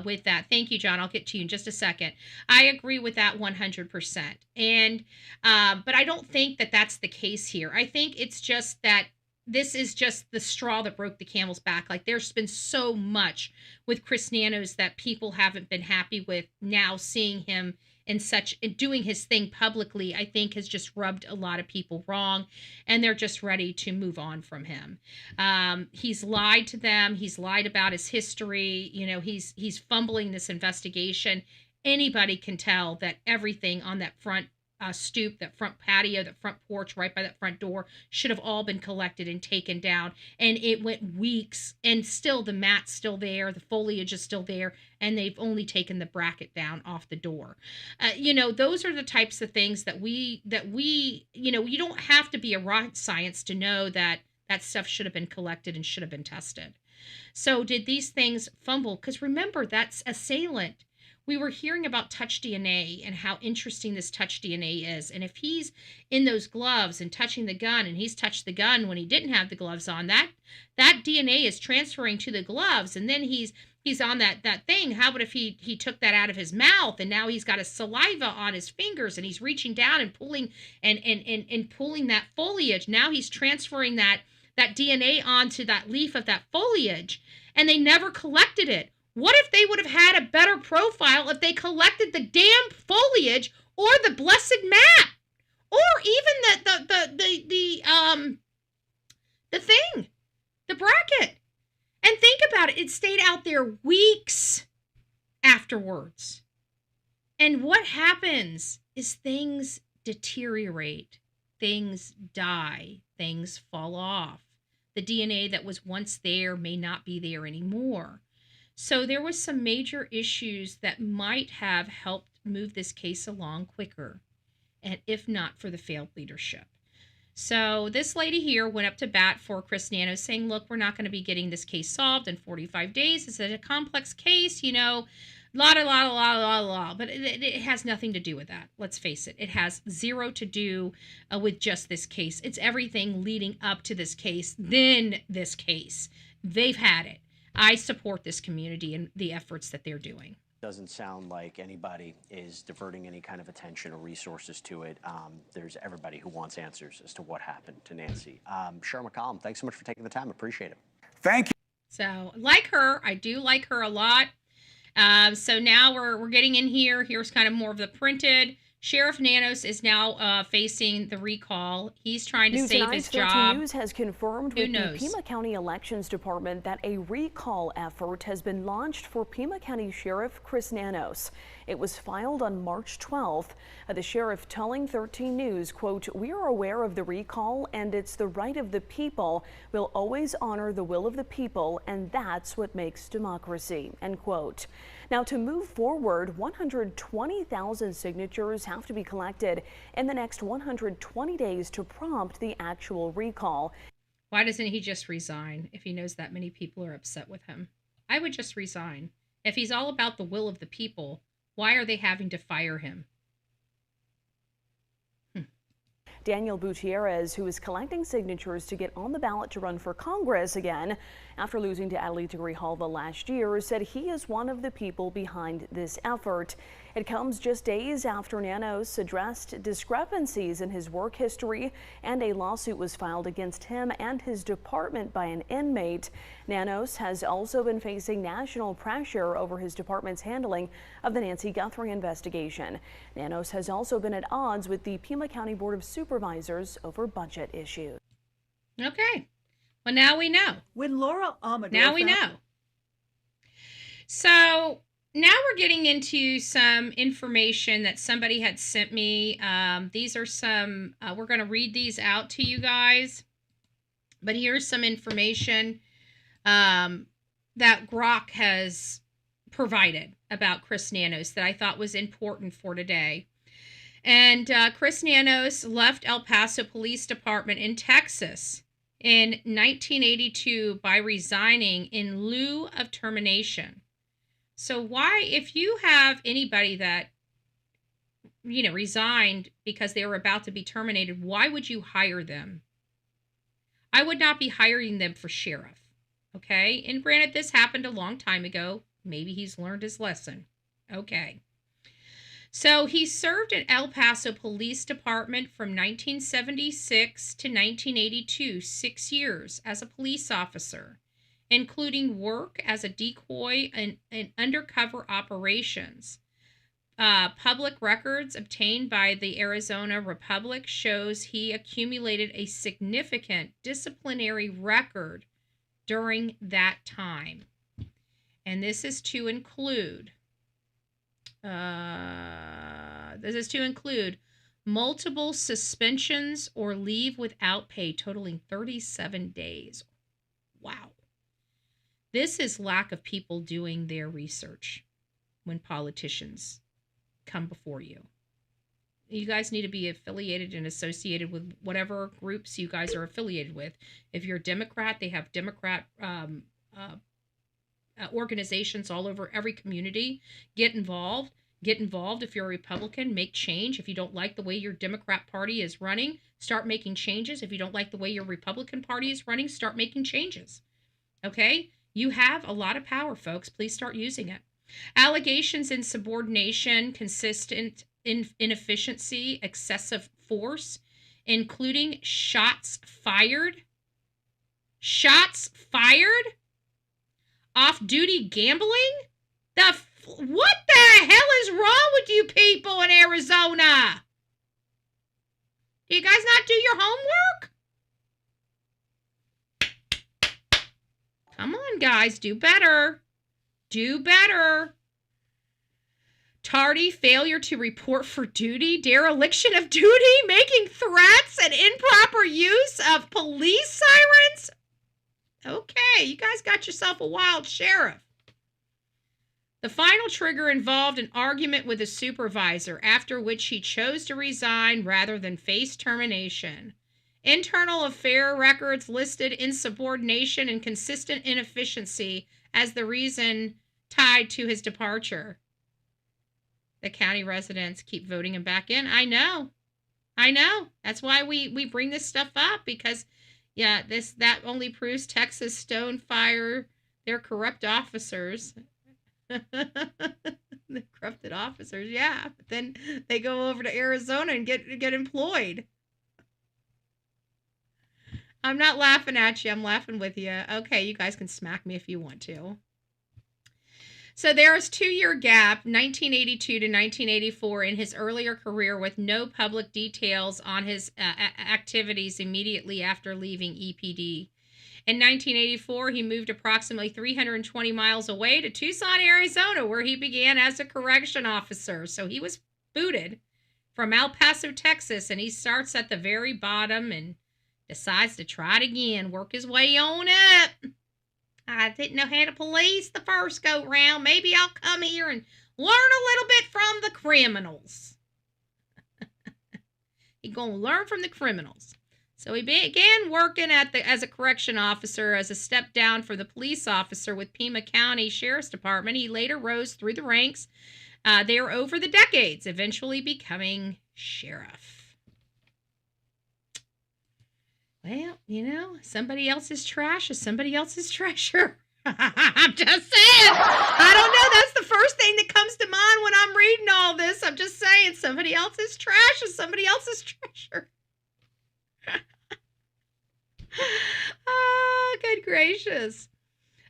with that. Thank you, John. I'll get to you in just a second. I agree with that 100%. And but I don't think that that's the case here. I think it's just that this is just the straw that broke the camel's back. Like, there's been so much with Chris Nanos that people haven't been happy with. Now seeing him in doing his thing publicly, I think has just rubbed a lot of people wrong, and they're just ready to move on from him. He's lied to them. He's lied about his history. You know, he's fumbling this investigation. Anybody can tell that everything on that front stoop, that front patio, that front porch right by that front door should have all been collected and taken down. And it went weeks, and still the mat's still there, the foliage is still there, and they've only taken the bracket down off the door. You know, those are the types of things that we, you know, you don't have to be a rocket science to know that that stuff should have been collected and should have been tested. So did these things fumble? Because remember, that's assailant. We were hearing about touch DNA and how interesting this touch DNA is. And if he's in those gloves and touching the gun, and he's touched the gun when he didn't have the gloves on, that DNA is transferring to the gloves. And then he's on that thing. How about if he took that out of his mouth, and now he's got a saliva on his fingers, and he's reaching down and pulling and pulling that foliage. Now he's transferring that DNA onto that leaf of that foliage, and they never collected it. What if they would have had a better profile if they collected the damn foliage or the blessed map, or even the thing, the bracket? And think about it. It stayed out there weeks afterwards. And what happens is things deteriorate, things die, things fall off. The DNA that was once there may not be there anymore. So there was some major issues that might have helped move this case along quicker, and if not for the failed leadership. So this lady here went up to bat for Chris Nanos, saying, look, we're not going to be getting this case solved in 45 days. It's a complex case, you know, but it has nothing to do with that. Let's face it. It has zero to do with just this case. It's everything leading up to this case, then this case. They've had it. I support this community and the efforts that they're doing. Doesn't sound like anybody is diverting any kind of attention or resources to it. There's everybody who wants answers as to what happened to Nancy. Cheryl McCollum, thanks so much for taking the time. Appreciate it. Thank you. So, like her, I do like her a lot. So now we're getting in here. Here's kind of more of the printed. Sheriff Nanos is now facing the recall. He's trying to save his job. News has confirmed with the Pima County Elections Department that a recall effort has been launched for Pima County Sheriff Chris Nanos. It was filed on March 12th. The sheriff telling 13 News, quote, "We are aware of the recall and it's the right of the people. We'll always honor the will of the people, and that's what makes democracy," end quote. Now, to move forward, 120,000 signatures have to be collected in the next 120 days to prompt the actual recall. Why doesn't he just resign if he knows that many people are upset with him? I would just resign. If he's all about the will of the people, why are they having to fire him? Daniel Butierrez, who is collecting signatures to get on the ballot to run for Congress again after losing to Adley Grijalva last year, said he is one of the people behind this effort. It comes just days after Nanos addressed discrepancies in his work history, and a lawsuit was filed against him and his department by an inmate. Nanos has also been facing national pressure over his department's handling of the Nancy Guthrie investigation. Nanos has also been at odds with the Pima County Board of Supervisors over budget issues. Okay. Well, now we know. When Laura Amador Now we know. So now we're getting into some information that somebody had sent me. These are some, we're going to read these out to you guys. But here's some information that Grok has provided about Chris Nanos that I thought was important for today. And Chris Nanos left El Paso Police Department in Texas in 1982 by resigning in lieu of termination. So why, if you have anybody that, resigned because they were about to be terminated, why would you hire them? I would not be hiring them for sheriff. Okay. And granted, this happened a long time ago. Maybe he's learned his lesson. Okay. So he served at El Paso Police Department from 1976 to 1982, 6 years as a police officer, including work as a decoy and undercover operations. Public records obtained by the Arizona Republic shows he accumulated a significant disciplinary record during that time. And this is to include multiple suspensions or leave without pay totaling 37 days. Wow. This is lack of people doing their research when politicians come before you. You guys need to be affiliated and associated with whatever groups you guys are affiliated with. If you're a Democrat, they have Democrat organizations all over every community. Get involved. Get involved. If you're a Republican, make change. If you don't like the way your Democrat Party is running, start making changes. If you don't like the way your Republican Party is running, start making changes. Okay? You have a lot of power, folks. Please start using it. Allegations insubordination, consistent inefficiency, excessive force, including shots fired, off-duty gambling. What the hell is wrong with you people in Arizona? Do you guys not do your homework? Come on, guys, do better. Do better. Tardy failure to report for duty, dereliction of duty, making threats, and improper use of police sirens. Okay, you guys got yourself a wild sheriff. The final trigger involved an argument with a supervisor, after which he chose to resign rather than face termination. Internal affair records listed insubordination and consistent inefficiency as the reason tied to his departure. The county residents keep voting him back in. I know. That's why we bring this stuff up, because that only proves Texas stonefire their corrupt officers. The corrupted officers, yeah. But then they go over to Arizona and get employed. I'm not laughing at you. I'm laughing with you. Okay, you guys can smack me if you want to. So there's a 2-year gap, 1982 to 1984, in his earlier career, with no public details on his activities immediately after leaving EPD. In 1984, he moved approximately 320 miles away to Tucson, Arizona, where he began as a correction officer. So he was booted from El Paso, Texas, and he starts at the very bottom and decides to try it again, work his way on up. I didn't know how to police the first go round. Maybe I'll come here and learn a little bit from the criminals. He's going to learn from the criminals. So he began working as a correction officer, as a step down from the police officer with Pima County Sheriff's Department. He later rose through the ranks there over the decades, eventually becoming sheriff. Well, somebody else's trash is somebody else's treasure. I'm just saying. I don't know. That's the first thing that comes to mind when I'm reading all his trash as somebody else's treasure. Oh, good gracious.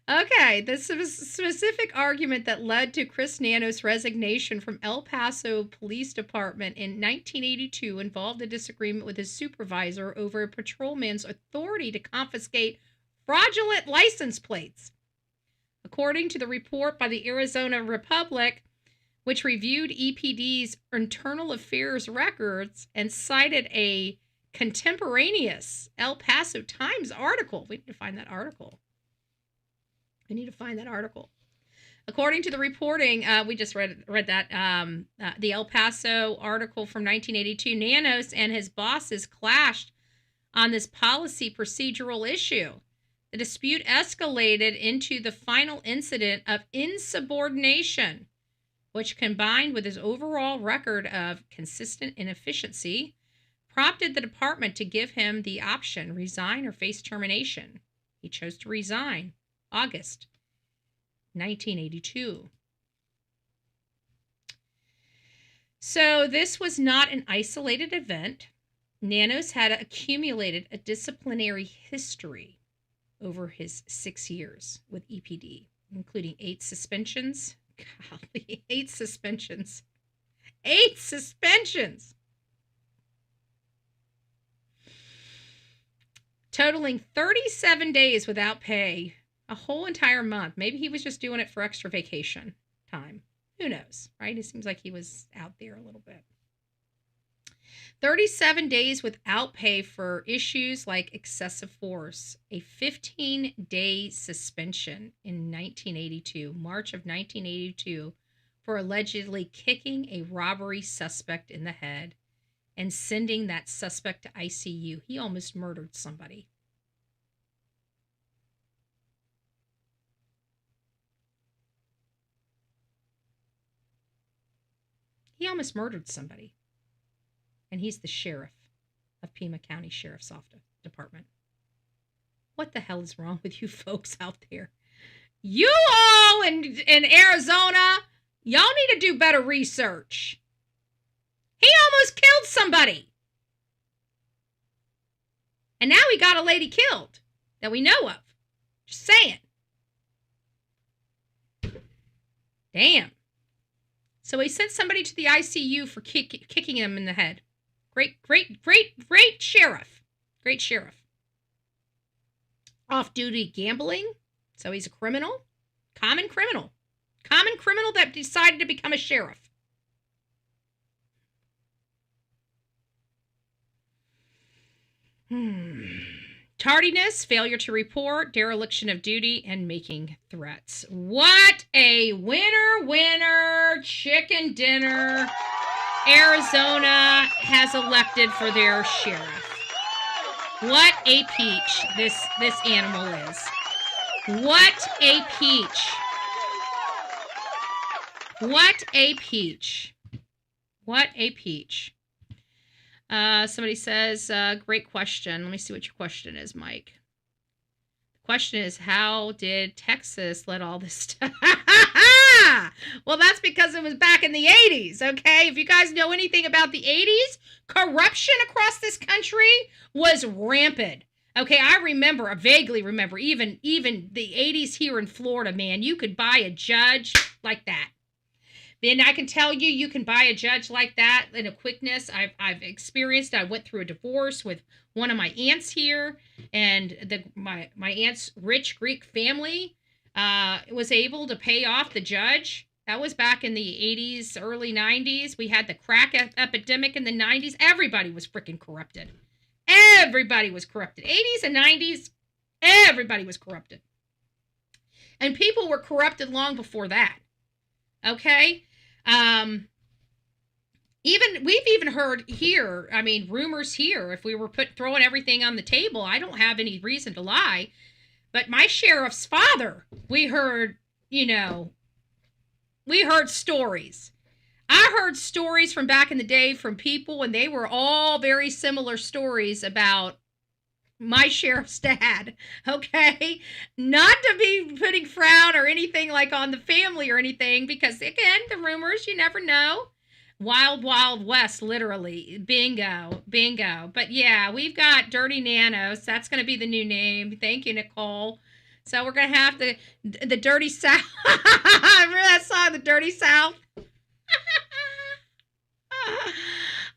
Okay, the specific argument that led to Chris Nanos' resignation from El Paso Police Department in 1982 involved a disagreement with his supervisor over a patrolman's authority to confiscate fraudulent license plates. According to the report by the Arizona Republic, which reviewed EPD's internal affairs records and cited a contemporaneous El Paso Times article. We need to find that article. According to the reporting, we just read that, the El Paso article from 1982, Nanos and his bosses clashed on this policy procedural issue. The dispute escalated into the final incident of insubordination, which combined with his overall record of consistent inefficiency, prompted the department to give him the option, resign or face termination. He chose to resign, August 1982. So this was not an isolated event. Nanos had accumulated a disciplinary history over his 6 years with EPD, including 8 suspensions. Golly, 8 suspensions. 8 suspensions! Totaling 37 days without pay, a whole entire month. Maybe he was just doing it for extra vacation time. Who knows, right? It seems like he was out there a little bit. 37 days without pay for issues like excessive force. A 15-day suspension in 1982, March of 1982, for allegedly kicking a robbery suspect in the head and sending that suspect to ICU. He almost murdered somebody. He almost murdered somebody. And he's the sheriff of Pima County Sheriff's Department. What the hell is wrong with you folks out there? You all in Arizona, y'all need to do better research. He almost killed somebody. And now he got a lady killed that we know of. Just saying. Damn. So he sent somebody to the ICU for kicking him in the head. Great sheriff. Great sheriff. Off-duty gambling. So he's a criminal. Common criminal. Common criminal that decided to become a sheriff. Tardiness, failure to report, dereliction of duty, and making threats. What a winner chicken dinner Arizona has elected for their sheriff. What a peach this animal is. What a peach. What a peach. What a peach. Somebody says, great question. Let me see what your question is, Mike. The question is, how did Texas let all this stuff? Well, that's because it was back in the 80s, okay? If you guys know anything about the 80s, corruption across this country was rampant. Okay, I vaguely remember, even the 80s here in Florida, man, you could buy a judge like that. And I can tell you, you can buy a judge like that in a quickness. I've experienced. I went through a divorce with one of my aunts here, and my aunt's rich Greek family was able to pay off the judge. That was back in the 80s, early 90s. We had the crack epidemic in the 90s. Everybody was freaking corrupted. Everybody was corrupted. 80s and 90s, everybody was corrupted. And people were corrupted long before that. Okay? We've even heard here, I mean, rumors here, if we were throwing everything on the table, I don't have any reason to lie, but my sheriff's father, we heard stories. I heard stories from back in the day from people, and they were all very similar stories about my sheriff's dad, okay? Not to be putting frown or anything like on the family or anything, because again, the rumors, you never know. Wild, wild west, literally. Bingo, bingo. But yeah, we've got Dirty Nanos. That's going to be the new name. Thank you, Nicole. So we're going to have the Dirty South. Remember that song, The Dirty South?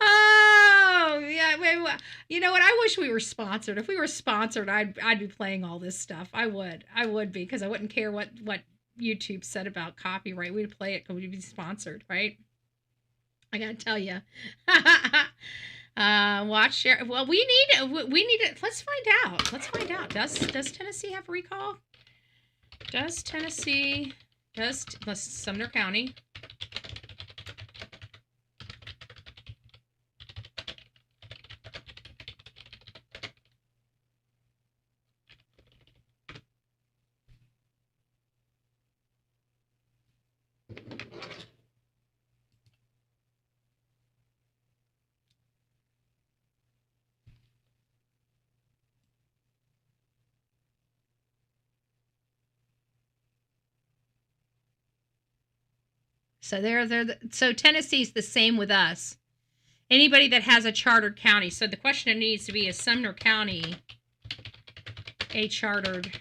Oh, yeah. You know what? I wish we were sponsored. If we were sponsored, I'd be playing all this stuff. I would be, because I wouldn't care what YouTube said about copyright. We'd play it because we'd be sponsored, right? I gotta tell you. Watch, share. Well, we need it. Let's find out. Does Tennessee have recall? Does Sumner County? So so Tennessee's the same with us. Anybody that has a chartered county. So the question needs to be, is Sumner County a chartered?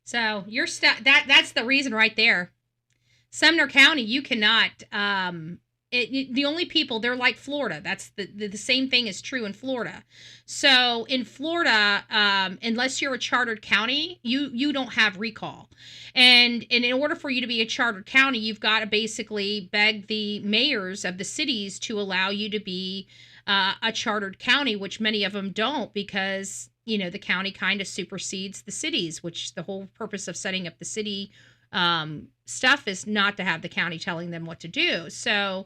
So your that's the reason right there. Sumner County, you cannot the only people, they're like Florida. That's the same thing is true in Florida. So in Florida, unless you're a chartered county, you don't have recall. And in order for you to be a chartered county, you've got to basically beg the mayors of the cities to allow you to be a chartered county, which many of them don't, because, you know, the county kind of supersedes the cities, which the whole purpose of setting up the city stuff is not to have the county telling them what to do. So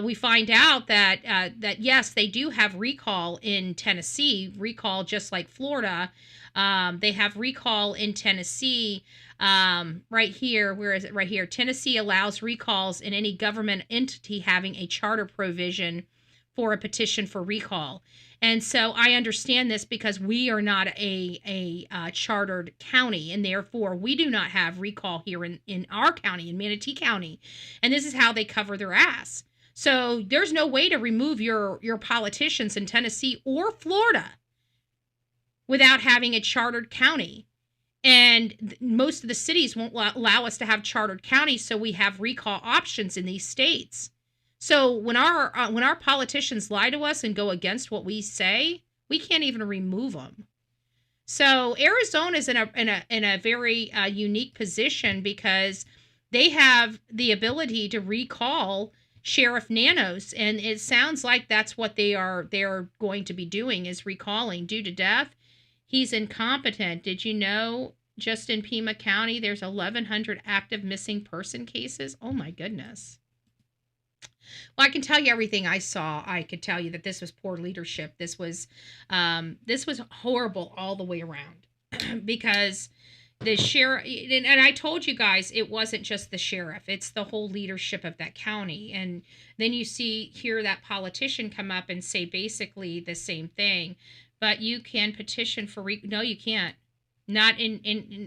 we find out that yes, they do have recall in Tennessee, recall just like Florida. They have recall in Tennessee right here. Where is it? Right here. Tennessee allows recalls in any government entity having a charter provision for a petition for recall. And so I understand this because we are not a chartered county, and therefore we do not have recall here in our county, in Manatee County. And this is how they cover their ass. So there's no way to remove your politicians in Tennessee or Florida without having a chartered county. And most of the cities won't allow us to have chartered counties, so we have recall options in these states. So when our politicians lie to us and go against what we say, we can't even remove them. So Arizona is in a very unique position because they have the ability to recall Sheriff Nanos, and it sounds like that's what they're going to be doing, is recalling due to death. He's incompetent. Did you know just in Pima County there's 1,100 active missing person cases? Oh my goodness. Well, I can tell you everything I saw. I could tell you that this was poor leadership. This was horrible all the way around because the sheriff, and I told you guys, it wasn't just the sheriff. It's the whole leadership of that county. And then you hear that politician come up and say basically the same thing. But you can petition for no, you can't. Not in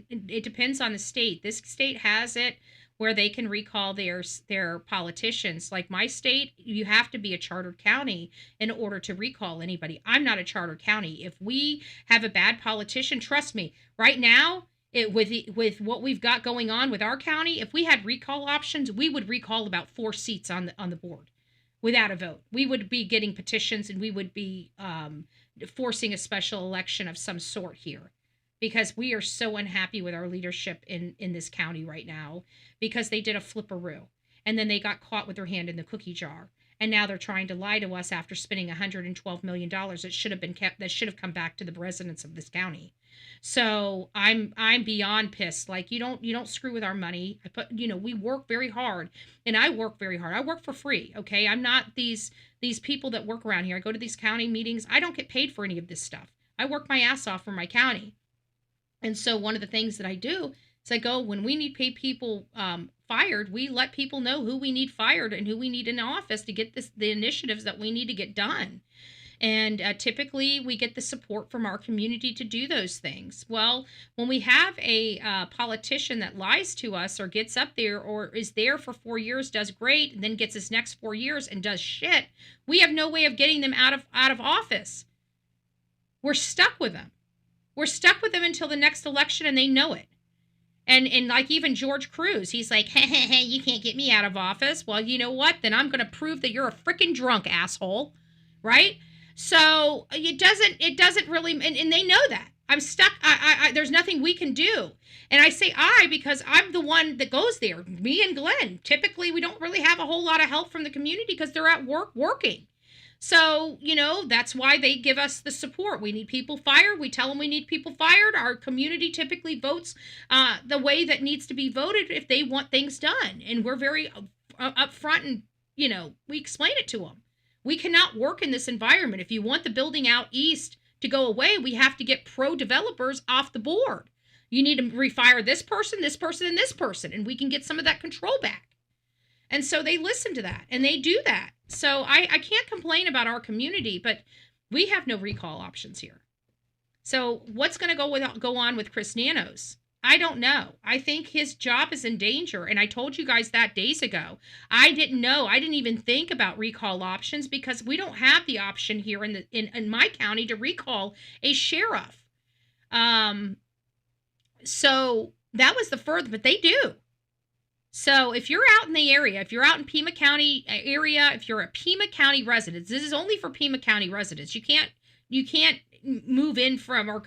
it depends on the state. This state has it where they can recall their politicians. Like my state, you have to be a chartered county in order to recall anybody. I'm not a chartered county. If we have a bad politician, trust me, right now, with what we've got going on with our county, if we had recall options, we would recall about 4 seats on the board without a vote. We would be getting petitions, and we would be forcing a special election of some sort here, because we are so unhappy with our leadership in this county right now, because they did a flipperoo and then they got caught with their hand in the cookie jar. And now they're trying to lie to us after spending $112 million that should have come back to the residents of this county. So I'm beyond pissed. Like, you don't screw with our money. We work very hard, and I work very hard. I work for free. Okay. I'm not these people that work around here. I go to these county meetings. I don't get paid for any of this stuff. I work my ass off for my county. And so one of the things that I do is I go, when we need people fired, we let people know who we need fired and who we need in office to get the initiatives that we need to get done. And typically we get the support from our community to do those things. Well, when we have a politician that lies to us or gets up there or is there for 4 years, does great, and then gets his next 4 years and does shit, we have no way of getting them out of office. We're stuck with them. We're stuck with them until the next election, and they know it. And like even George Cruz, he's like, hey, you can't get me out of office. Well, you know what? Then I'm going to prove that you're a freaking drunk, asshole. Right? So it doesn't really, and they know that. I'm stuck. There's nothing we can do. And I say because I'm the one that goes there. Me and Glenn. Typically, we don't really have a whole lot of help from the community because they're at work working. So, that's why they give us the support. We need people fired. We tell them we need people fired. Our community typically votes the way that needs to be voted if they want things done. And we're very upfront and, we explain it to them. We cannot work in this environment. If you want the building out east to go away, we have to get pro-developers off the board. You need to refire this person, and this person, and we can get some of that control back. And so they listen to that, and they do that. So I can't complain about our community, but we have no recall options here. So what's going to go on with Chris Nanos? I don't know. I think his job is in danger, and I told you guys that days ago. I didn't know. I didn't even think about recall options because we don't have the option here in my county to recall a sheriff. So that was the further, but they do. So if you're out in the area, if you're out in Pima County area, if you're a Pima County resident, this is only for Pima County residents. You can't move in from, or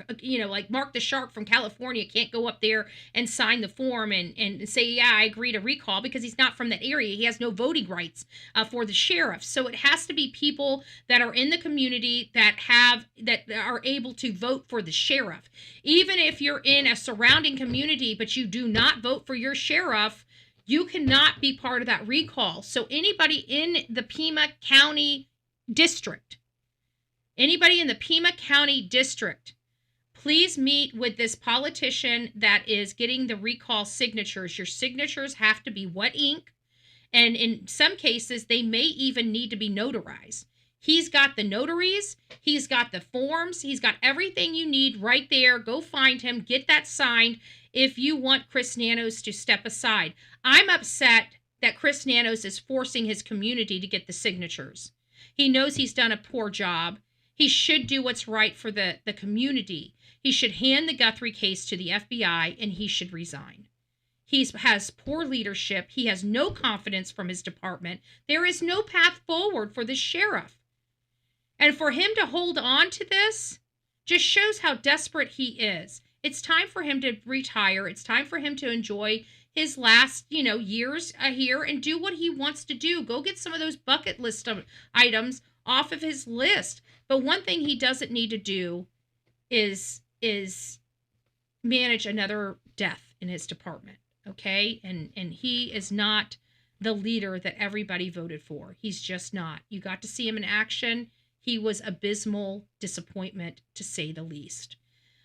like Mark the Shark from California can't go up there and sign the form and say, yeah, I agree to recall, because he's not from that area. He has no voting rights for the sheriff. So it has to be people that are in the community that are able to vote for the sheriff. Even if you're in a surrounding community but you do not vote for your sheriff, you cannot be part of that recall. So anybody in the Pima County district, please meet with this politician that is getting the recall signatures. Your signatures have to be wet ink, and in some cases, they may even need to be notarized. He's got the notaries, he's got the forms, he's got everything you need right there. Go find him, get that signed if you want Chris Nanos to step aside. I'm upset that Chris Nanos is forcing his community to get the signatures. He knows he's done a poor job. He should do what's right for the community. He should hand the Guthrie case to the FBI, and he should resign. He has poor leadership. He has no confidence from his department. There is no path forward for the sheriff. And for him to hold on to this just shows how desperate he is. It's time for him to retire. It's time for him to enjoy his last, years here and do what he wants to do. Go get some of those bucket list items off of his list. But one thing he doesn't need to do is manage another death in his department, okay? And he is not the leader that everybody voted for. He's just not. You got to see him in action. He was abysmal disappointment, to say the least.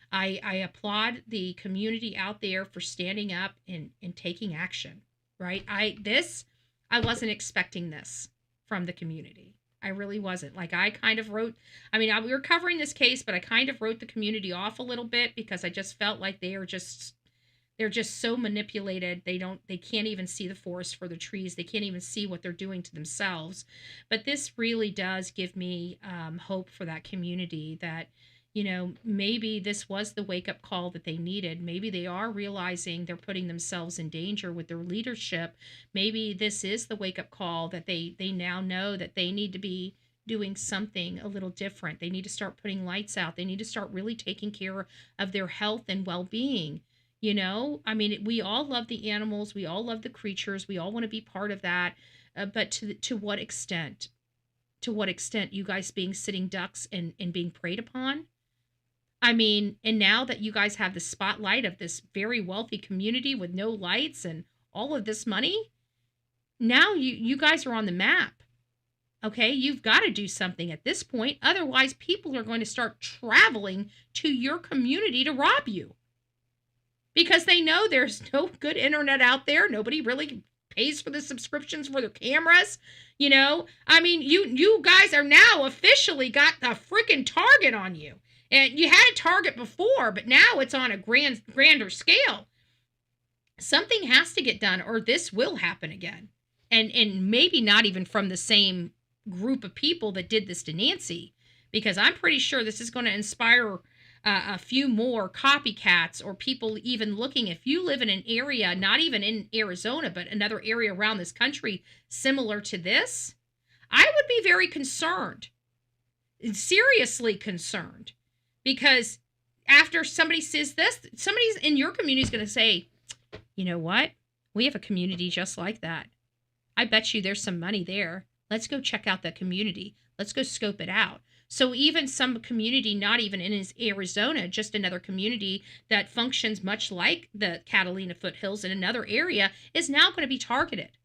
I applaud the community out there for standing up and taking action, right? I wasn't expecting this from the community. I really wasn't. Like, I kind of wrote, we were covering this case, but I kind of wrote the community off a little bit because I just felt like they're just so manipulated. They can't even see the forest for the trees. They can't even see what they're doing to themselves. But this really does give me hope for that community that, maybe this was the wake-up call that they needed. Maybe they are realizing they're putting themselves in danger with their leadership. Maybe this is the wake-up call that they now know that they need to be doing something a little different. They need to start putting lights out. They need to start really taking care of their health and well-being. We all love the animals. We all love the creatures. We all want to be part of that. But to what extent? To what extent? You guys being sitting ducks and being preyed upon? And now that you guys have the spotlight of this very wealthy community with no lights and all of this money, now you guys are on the map. Okay, you've got to do something at this point. Otherwise, people are going to start traveling to your community to rob you. Because they know there's no good internet out there. Nobody really pays for the subscriptions for their cameras. You know, I mean, you guys are now officially got a freaking target on you. And you had a target before, but now it's on a grander scale. Something has to get done, or this will happen again. And maybe not even from the same group of people that did this to Nancy, because I'm pretty sure this is going to inspire a few more copycats, or people even looking. If you live in an area, not even in Arizona, but another area around this country similar to this, I would be very concerned, seriously concerned, because after somebody says this, somebody's in your community is going to say, you know what? We have a community just like that. I bet you there's some money there. Let's go check out that community. Let's go scope it out. So even some community, not even in Arizona, just another community that functions much like the Catalina foothills in another area, is now going to be targeted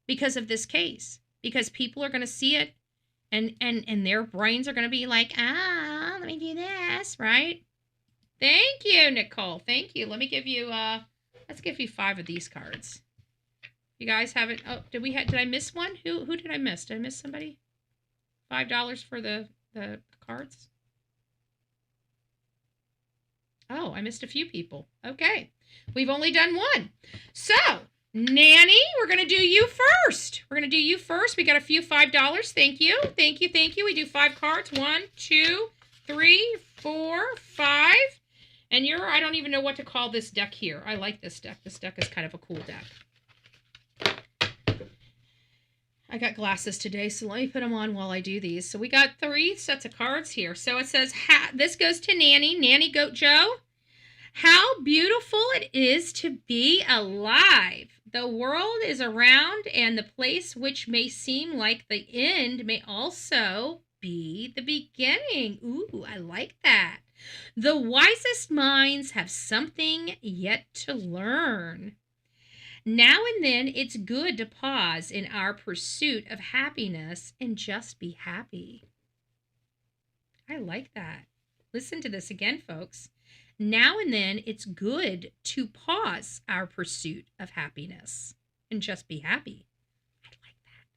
because of this case. Because people are going to see it, and their brains are going to be like, let me do this, right? Thank you, Nicole. Thank you. Let me give you, let's give you 5 of these cards. You guys have it. Oh, did I miss one? Who did I miss? Did I miss somebody? $5 for the cards? Oh, I missed a few people. Okay. We've only done one. So, Nanny, we're going to do you first. We're going to do you first. We got a few $5. Thank you. Thank you. Thank you. We do 5 cards. 1, 2, 3, 4, 5. And I don't even know what to call this deck here. I like this deck. This deck is kind of a cool deck. I got glasses today, so let me put them on while I do these. So we got 3 sets of cards here. So it says, this goes to Nanny, Nanny Goat Joe. How beautiful it is to be alive. The world is around, and the place which may seem like the end may also be the beginning. Ooh, I like that. The wisest minds have something yet to learn. Now and then, it's good to pause in our pursuit of happiness and just be happy. I like that. Listen to this again, folks. Now and then, it's good to pause our pursuit of happiness and just be happy. I like that.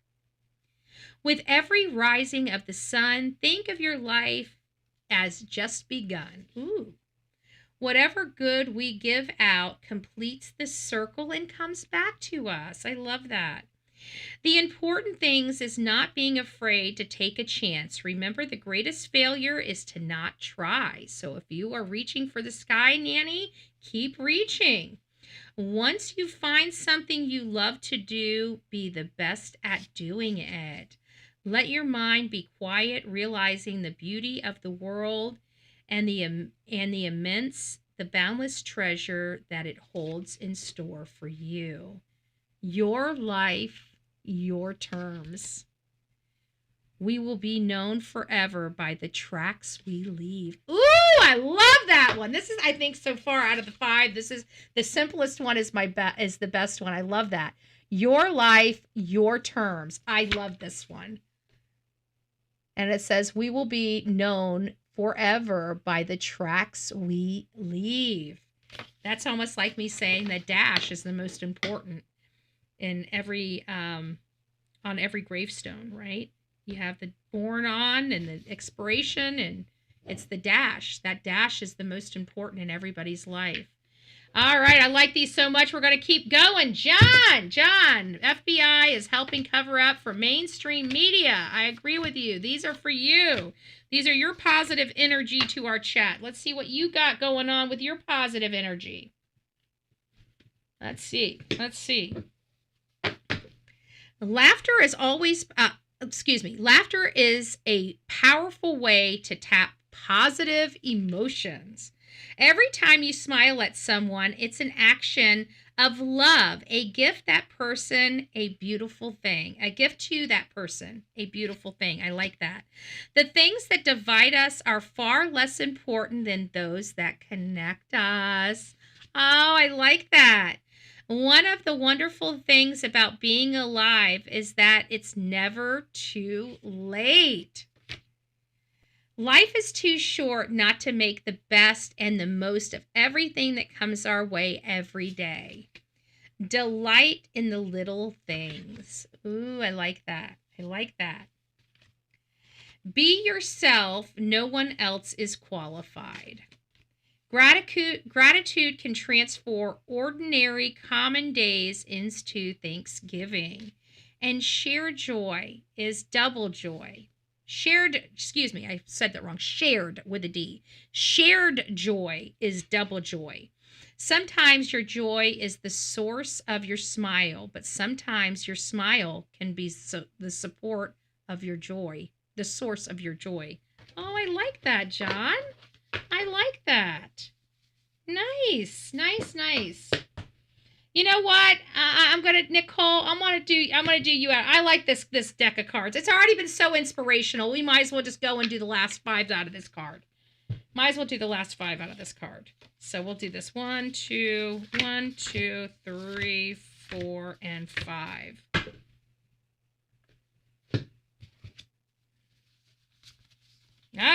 With every rising of the sun, think of your life as just begun. Ooh. Whatever good we give out completes the circle and comes back to us. I love that. The important things is not being afraid to take a chance. Remember, the greatest failure is to not try. So if you are reaching for the sky, Nanny, keep reaching. Once you find something you love to do, be the best at doing it. Let your mind be quiet, realizing the beauty of the world and the boundless treasure that it holds in store for you. Your life, your terms. We will be known forever by the tracks we leave. Ooh, I love that one. This is, I think, so far out of the 5, this is the simplest one. Is the best one. I love that. Your life, your terms. I love this one. And it says, we will be known forever by the tracks we leave. That's almost like me saying that dash is the most important in every on every gravestone, right? You have the born on and the expiration, and it's the dash. That dash is the most important in everybody's life. All right, I like these so much. We're going to keep going. John, FBI is helping cover up for mainstream media. I agree with you. These are for you. These are your positive energy to our chat. Let's see what you got going on with your positive energy. Let's see. Laughter is always, laughter is a powerful way to tap positive emotions. Every time you smile at someone, it's an action of love, a gift that person a beautiful thing, a gift to that person, a beautiful thing. I like that. The things that divide us are far less important than those that connect us. Oh, I like that. One of the wonderful things about being alive is that it's never too late. Life is too short not to make the best and the most of everything that comes our way every day. Delight in the little things. Ooh, I like that. I like that. Be yourself. No one else is qualified. Gratitude can transform ordinary, common days into Thanksgiving. And shared joy is double joy. I said that wrong. Shared with a D. Shared joy is double joy. Sometimes your joy is the source of your smile, but sometimes your smile can be the support of your joy, the source of your joy. Oh, I like that, John. I like that. Nice, nice, nice. You know what? Nicole, I'm gonna do you out. I like this deck of cards. It's already been so inspirational. We might as well just go and do the last 5 out of this card. Might as well do the last 5 out of this card. So we'll do this 1, 2, 3, 4, and 5.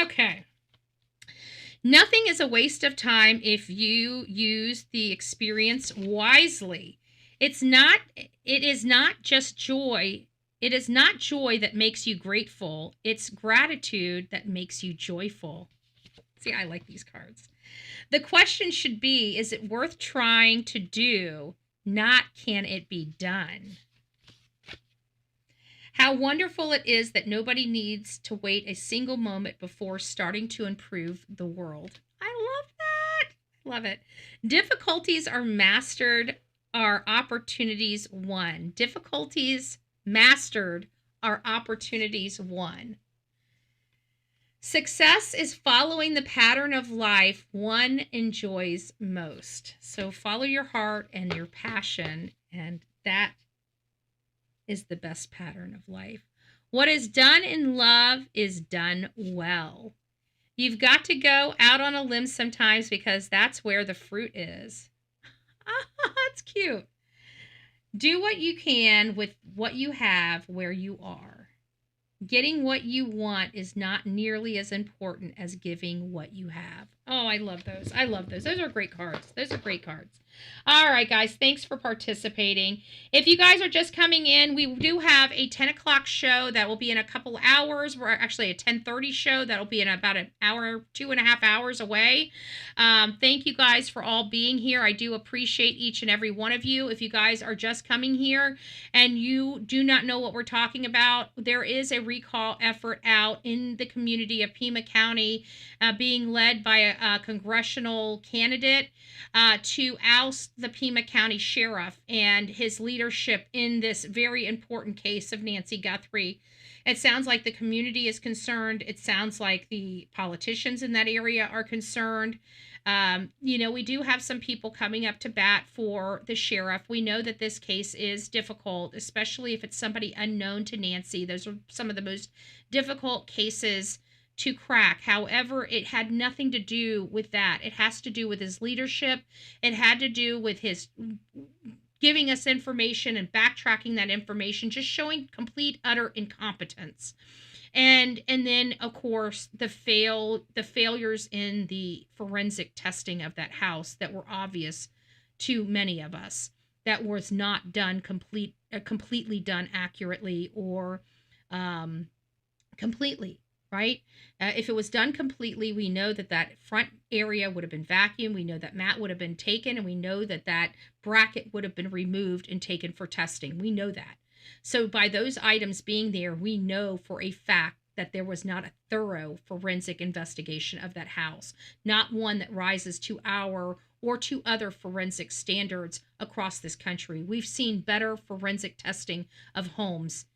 Okay. Nothing is a waste of time if you use the experience wisely. It is not just joy. It is not joy that makes you grateful. It's gratitude that makes you joyful. See, I like these cards. The question should be, is it worth trying to do? Not, can it be done? How wonderful it is that nobody needs to wait a single moment before starting to improve the world. I love that. Love it. Difficulties are mastered, are opportunities won. Difficulties mastered are opportunities won. Success is following the pattern of life one enjoys most. So follow your heart and your passion, and that is the best pattern of life. What is done in love is done well. You've got to go out on a limb sometimes because that's where the fruit is. That's cute. Do what you can with what you have where you are. Getting what you want is not nearly as important as giving what you have. Oh, I love those. I love those. Those are great cards. Those are great cards. All right, guys. Thanks for participating. If you guys are just coming in, we do have a 10 o'clock show that will be in a couple hours. We're actually a 10:30 show that will be in about an hour, 2.5 hours away. Thank you guys for all being here. I do appreciate each and every one of you. If you guys are just coming here and you do not know what we're talking about, there is a recall effort out in the community of Pima County being led by a congressional candidate to oust the Pima County Sheriff and his leadership in this very important case of Nancy Guthrie. It sounds like the community is concerned. It sounds like the politicians in that area are concerned. We do have some people coming up to bat for the sheriff. We know that this case is difficult, especially if it's somebody unknown to Nancy. Those are some of the most difficult cases to crack. However, it had nothing to do with that. It has to do with his leadership. It had to do with his giving us information and backtracking that information, just showing complete, utter incompetence. And then, of course, the failures in the forensic testing of that house that were obvious to many of us, that was not done completely done accurately or completely. Right? If it was done completely, we know that front area would have been vacuumed. We know that mat would have been taken, and we know that bracket would have been removed and taken for testing. We know that. So by those items being there, we know for a fact that there was not a thorough forensic investigation of that house, not one that rises to our or to other forensic standards across this country. We've seen better forensic testing of homes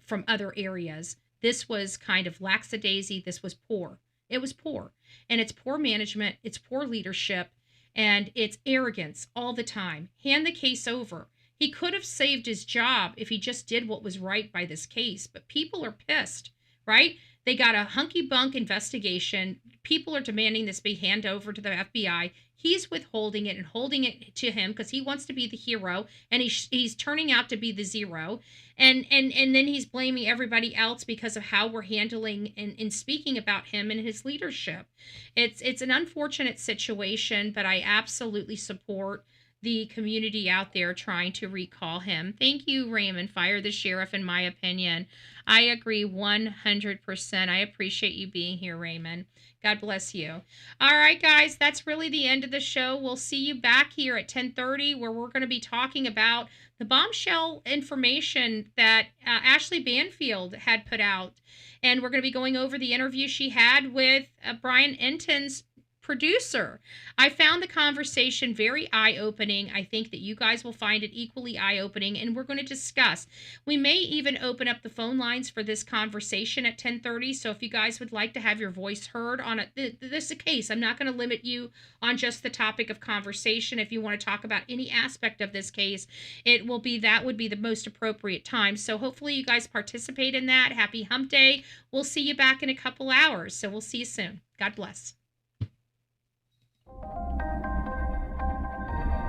from other areas. This was kind of lackadaisy. This was poor. It was poor. And it's poor management. It's poor leadership. And it's arrogance all the time. Hand the case over. He could have saved his job if he just did what was right by this case. But people are pissed, right? They got a hunky-bunk investigation. People are demanding this be handed over to the FBI. He's withholding it and holding it to him because he wants to be the hero, and he's turning out to be the zero. And then he's blaming everybody else because of how we're handling and speaking about him and his leadership. It's an unfortunate situation, but I absolutely support the community out there trying to recall him. Thank you, Raymond. Fire the sheriff, in my opinion. I agree 100%. I appreciate you being here, Raymond. God bless you. All right, guys, that's really the end of the show. We'll see you back here at 10:30, where we're going to be talking about the bombshell information that Ashley Banfield had put out. And we're going to be going over the interview she had with Brian Enton's producer. I found the conversation very eye-opening. I think that you guys will find it equally eye-opening, and we're going to discuss. We may even open up the phone lines for this conversation at 10:30, so if you guys would like to have your voice heard on this is a case. I'm not going to limit you on just the topic of conversation. If you want to talk about any aspect of this case, that would be the most appropriate time. So hopefully you guys participate in that. Happy Hump Day. We'll see you back in a couple hours, so we'll see you soon. God bless.